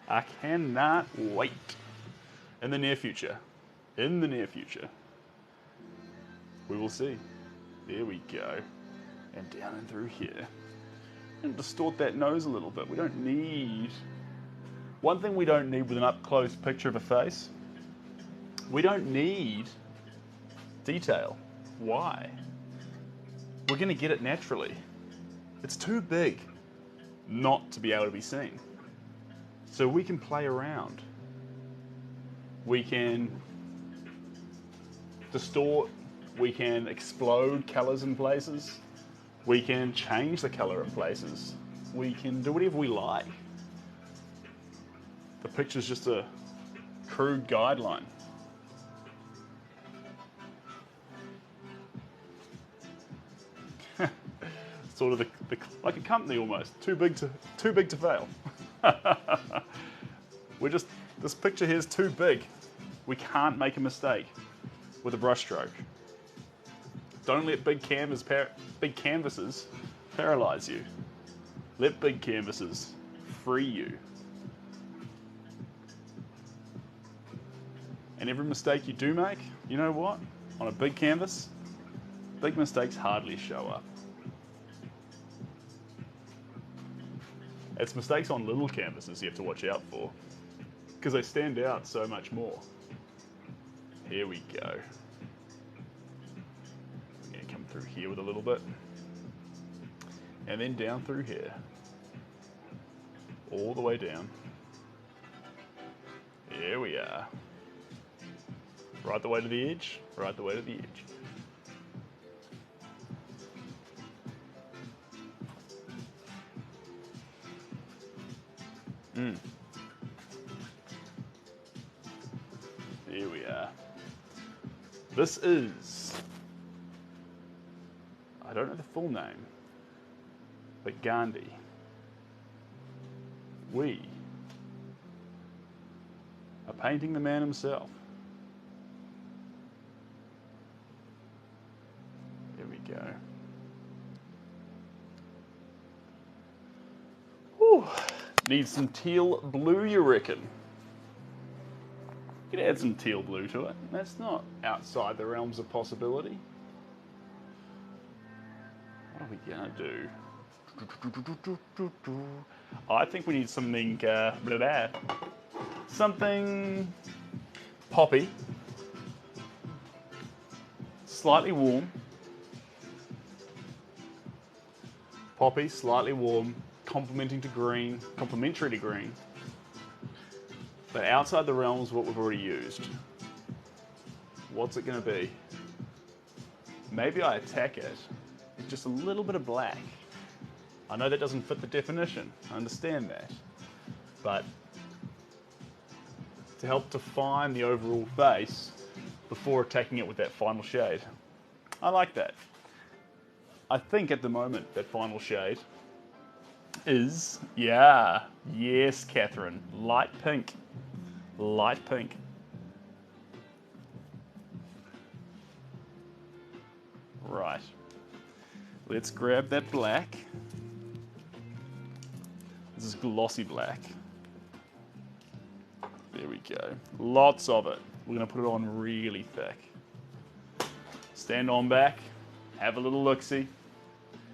I cannot wait. In the near future. In the near future. We will see. There we go. And down and through here. And distort that nose a little bit. We don't need... One thing we don't need with an up-close picture of a face, we don't need detail. Why? We're going to get it naturally. It's too big not to be able to be seen. So we can play around. We can distort. We can explode colors in places. We can change the color in places. We can do whatever we like. The picture's just a crude guideline. Sort of like a company almost. Too big to fail. This picture here is too big. We can't make a mistake with a brushstroke. Don't let big canvases paralyze you. Let big canvases free you. And every mistake you do make, you know what? On a big canvas, big mistakes hardly show up. It's mistakes on little canvases you have to watch out for, because they stand out so much more. Here we go. I'm going to come through here with a little bit, and then down through here, all the way down. Here we are. Right the way to the edge, right the way to the edge. Here we are. This is, I don't know the full name, but Gandhi. We are painting the man himself. Here we go. Whew. Needs some teal blue, you reckon? You could add some teal blue to it. That's not outside the realms of possibility. What are we gonna do? I think we need something, something poppy, slightly warm. Poppy, slightly warm, complementary to green. but outside the realms of what we've already used. What's it going to be? Maybe I attack it with just a little bit of black. I know that doesn't fit the definition, I understand that. But to help define the overall face before attacking it with that final shade. I like that. I think at the moment that final shade is, yeah, yes, Catherine, light pink. Light pink. Right. Let's grab that black. This is glossy black. There we go. Lots of it. We're going to put it on really thick. Stand on back. Have a little look-see.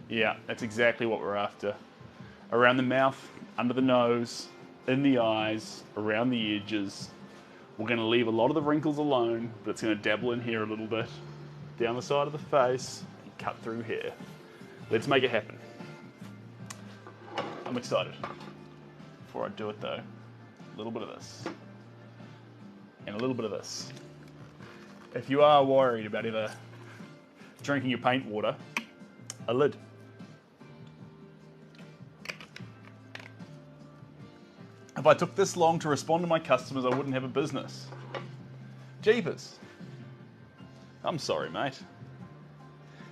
Yeah, that's exactly what we're after. Around the mouth, under the nose, in the eyes, around the edges. We're going to leave a lot of the wrinkles alone, but it's going to dabble in here a little bit. Down the side of the face, and cut through here. Let's make it happen. I'm excited. Before I do it though, a little bit of this. And a little bit of this. If you are worried about either drinking your paint water, a lid. If I took this long to respond to my customers, I wouldn't have a business. Jeepers. I'm sorry, mate.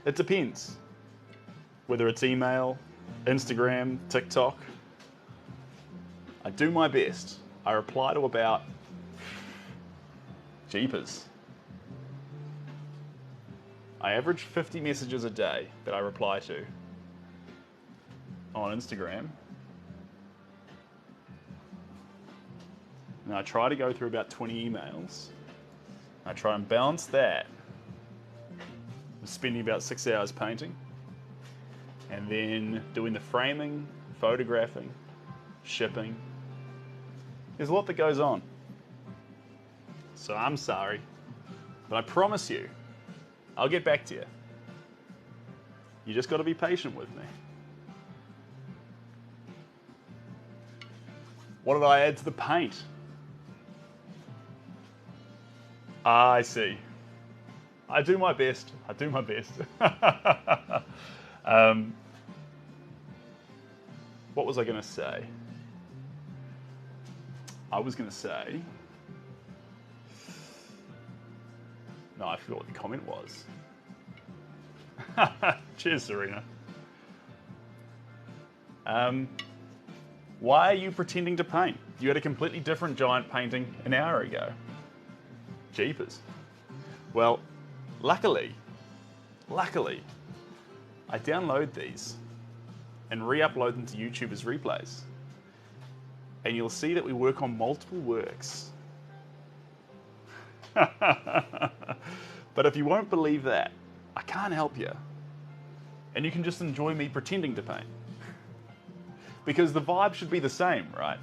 It depends. Whether it's email, Instagram, TikTok. I do my best. I reply to about... Jeepers. I average 50 messages a day that I reply to on Instagram. And I try to go through about 20 emails. I try and balance that with spending about 6 hours painting and then doing the framing, photographing, shipping. There's a lot that goes on. So I'm sorry, but I promise you, I'll get back to you. You just got to be patient with me. What did I add to the paint? I see. I do my best. I do my best. What was I going to say? I was going to say... No, I forgot what the comment was. Cheers, Serena. Why are you pretending to paint? You had a completely different giant painting an hour ago. Jeepers. Well, luckily, I download these and re-upload them to YouTube as replays. And you'll see that we work on multiple works. But if you won't believe that, I can't help you. And you can just enjoy me pretending to paint. Because the vibe should be the same, right?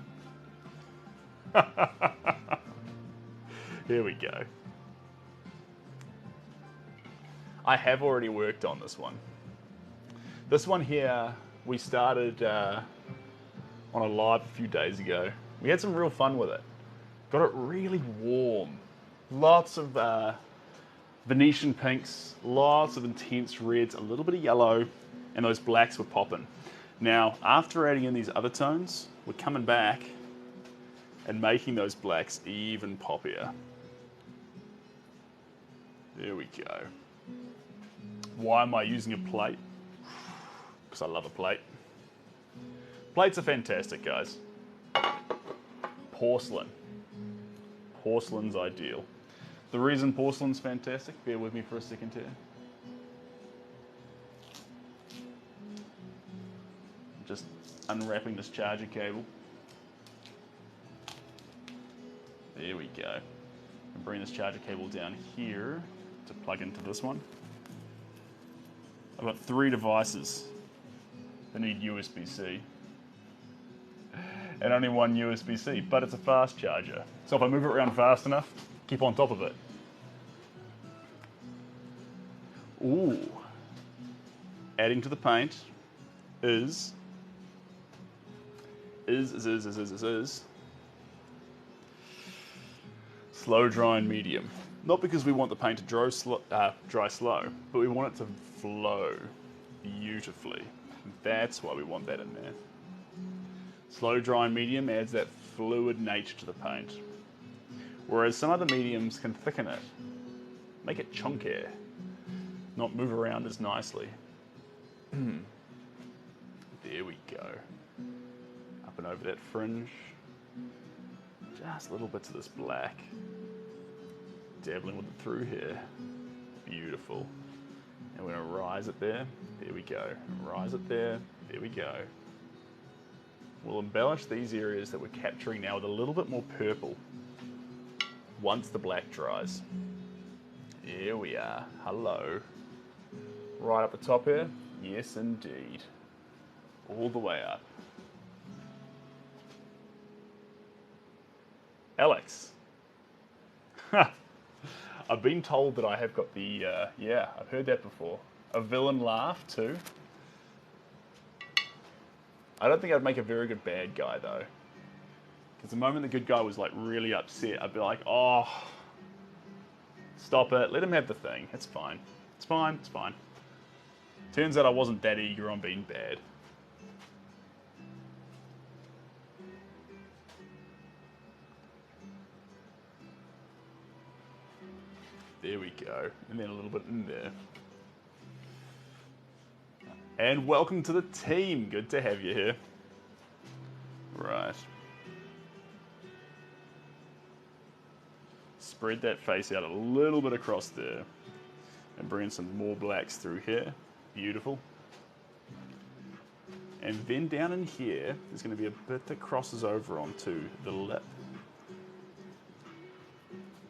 Here we go. I have already worked on this one. This one here, we started on a live a few days ago. We had some real fun with it. Got it really warm. Lots of Venetian pinks, lots of intense reds, a little bit of yellow, and those blacks were popping. Now, after adding in these other tones, we're coming back and making those blacks even poppier. There we go. Why am I using a plate? Because I love a plate. Plates are fantastic, guys. Porcelain. Porcelain's ideal. The reason porcelain's fantastic, bear with me for a second here. Just unwrapping this charger cable. There we go. And bring this charger cable down here to plug into this one. I've got 3 devices that need USB-C. And only 1 USB-C, but it's a fast charger. So if I move it around fast enough, keep on top of it. Ooh. Adding to the paint is Slow, dry, and medium. Not because we want the paint to dry slow, but we want it to flow beautifully. That's why we want that in there. Slow, dry, and medium adds that fluid nature to the paint. Whereas some other mediums can thicken it, make it chunkier, not move around as nicely. There we go. Up and over that fringe. Just little bits of this black. Dabbling with it through here. Beautiful. And we're going to rise it there. There we go. Rise it there. There we go. We'll embellish these areas that we're capturing now with a little bit more purple once the black dries. Here we are. Hello. Right up the top here. Yes, indeed. All the way up. Alex. I've been told that I have got the, yeah, I've heard that before. A villain laugh too. I don't think I'd make a very good bad guy though. Because the moment the good guy was like really upset, I'd be like, oh, stop it, let him have the thing, it's fine. It's fine, it's fine. Turns out I wasn't that eager on being bad. There we go, and then a little bit in there. And welcome to the team, good to have you here. Right. Spread that face out a little bit across there. And bring in some more blacks through here. Beautiful. And then down in here, there's going to be a bit that crosses over onto the lip.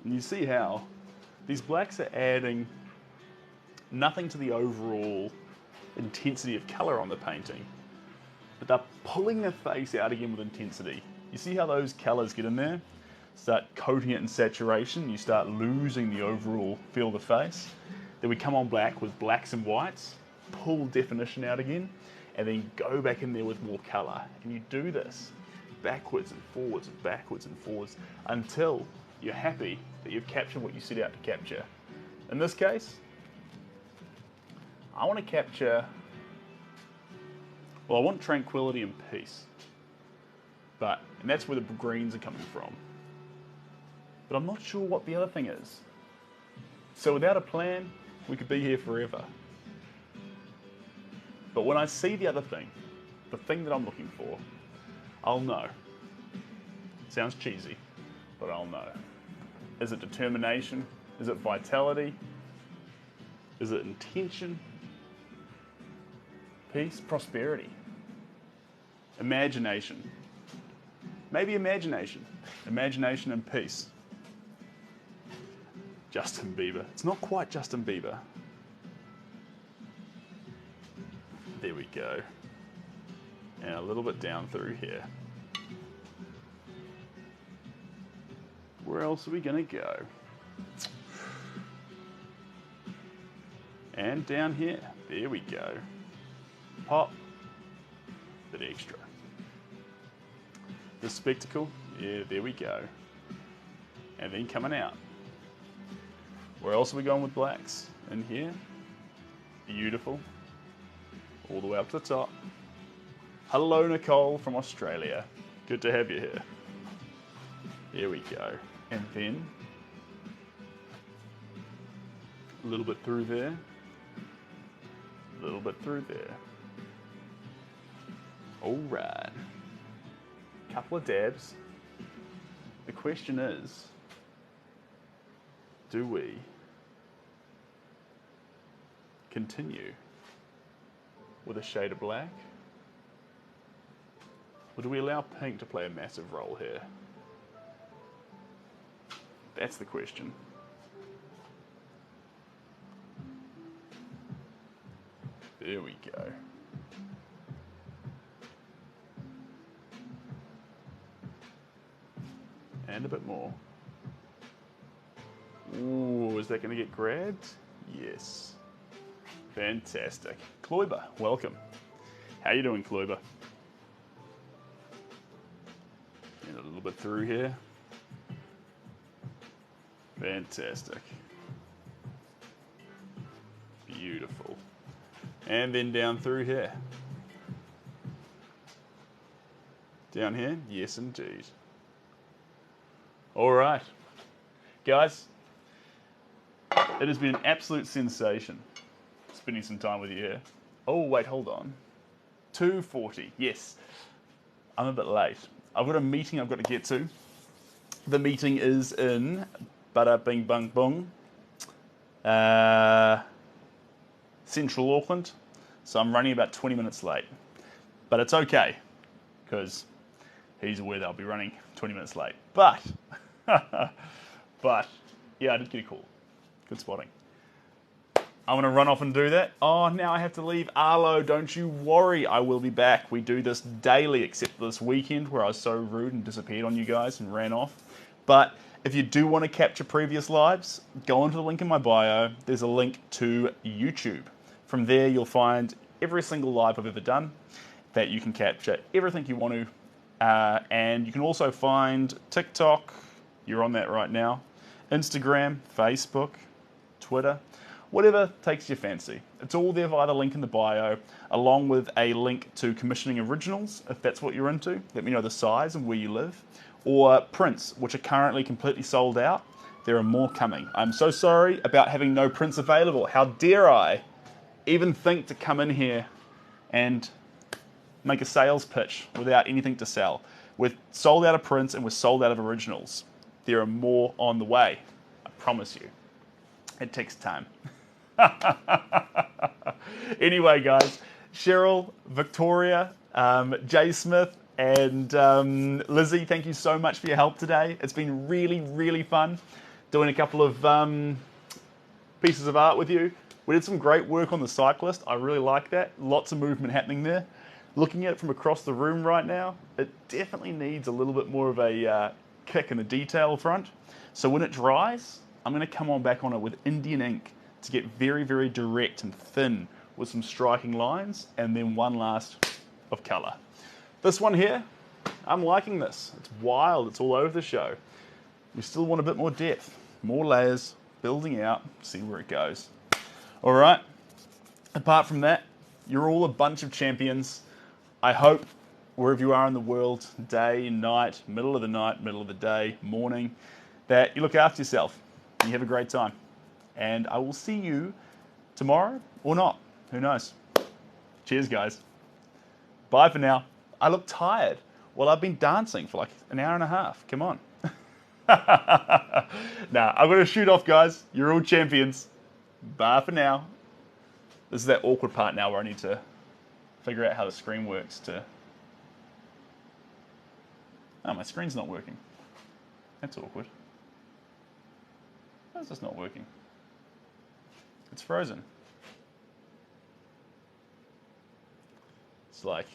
And you see how these blacks are adding nothing to the overall intensity of colour on the painting, but they're pulling the face out again with intensity. You see how those colours get in there? Start coating it in saturation, you start losing the overall feel of the face. Then we come on black with blacks and whites, pull definition out again, and then go back in there with more colour. And you do this backwards and forwards and backwards and forwards until you're happy that you've captured what you set out to capture. In this case, I want to capture, well, I want tranquility and peace. And that's where the greens are coming from. But I'm not sure what the other thing is. So without a plan, we could be here forever. But when I see the other thing, the thing that I'm looking for, I'll know. Sounds cheesy, but I'll know. Is it determination? Is it vitality? Is it intention? Peace, prosperity, imagination. Maybe imagination. Imagination and peace. Justin Bieber. It's not quite Justin Bieber. There we go. And a little bit down through here. Where else are we going to go? And down here. There we go. Pop. Bit extra. The spectacle. Yeah, there we go. And then coming out. Where else are we going with blacks? In here. Beautiful. All the way up to the top. Hello, Nicole from Australia. Good to have you here. There we go. And then a little bit through there. A little bit through there. All right. Couple of dabs. The question is, do we continue with a shade of black? Or do we allow pink to play a massive role here? That's the question. There we go. And a bit more. Ooh, is that going to get grabbed? Yes. Fantastic. Kloiber, welcome. How you doing, Kloiber? And a little bit through here. Fantastic. Beautiful. And then down through here. Down here? Yes, indeed. All right. Guys, it has been an absolute sensation spending some time with you here. Oh, wait, hold on. 2:40, yes. I'm a bit late. I've got a meeting I've got to get to. The meeting is in Bada Bing Bung Bung, Central Auckland. So I'm running about 20 minutes late. But it's okay, because he's aware that I'll be running 20 minutes late. But, yeah, I did get a call. Good spotting. I'm going to run off and do that. Oh, now I have to leave. Arlo, don't you worry. I will be back. We do this daily, except for this weekend where I was so rude and disappeared on you guys and ran off. But if you do want to capture previous lives, go onto the link in my bio. There's a link to YouTube. From there, you'll find every single live I've ever done that you can capture everything you want to. And you can also find TikTok. You're on that right now. Instagram, Facebook, Twitter. Whatever takes your fancy. It's all there via the link in the bio, along with a link to commissioning originals, if that's what you're into. Let me know the size and where you live. Or prints, which are currently completely sold out. There are more coming. I'm so sorry about having no prints available. How dare I even think to come in here and make a sales pitch without anything to sell. We're sold out of prints and we're sold out of originals. There are more on the way. I promise you. It takes time. Anyway, guys, Cheryl, Victoria, Jay Smith, and Lizzie, thank you so much for your help today. It's been really, really fun doing a couple of pieces of art with you. We did some great work on the cyclist. I really like that. Lots of movement happening there. Looking at it from across the room right now, it definitely needs a little bit more of a kick in the detail front. So when it dries, I'm going to come on back on it with Indian ink to get very, very direct and thin with some striking lines, and then one last of colour. This one here, I'm liking this. It's wild, it's all over the show. We still want a bit more depth, more layers, building out, see where it goes. All right, apart from that, you're all a bunch of champions. I hope wherever you are in the world, day, night, middle of the night, middle of the day, morning, that you look after yourself and you have a great time. And I will see you tomorrow or not. Who knows? Cheers, guys. Bye for now. I look tired. Well, I've been dancing for like an hour and a half. Come on. Nah, I'm going to shoot off, guys. You're all champions. Bye for now. This is that awkward part now where I need to figure out how the screen works to... Oh, my screen's not working. That's awkward. Why is this not working? It's frozen. It's like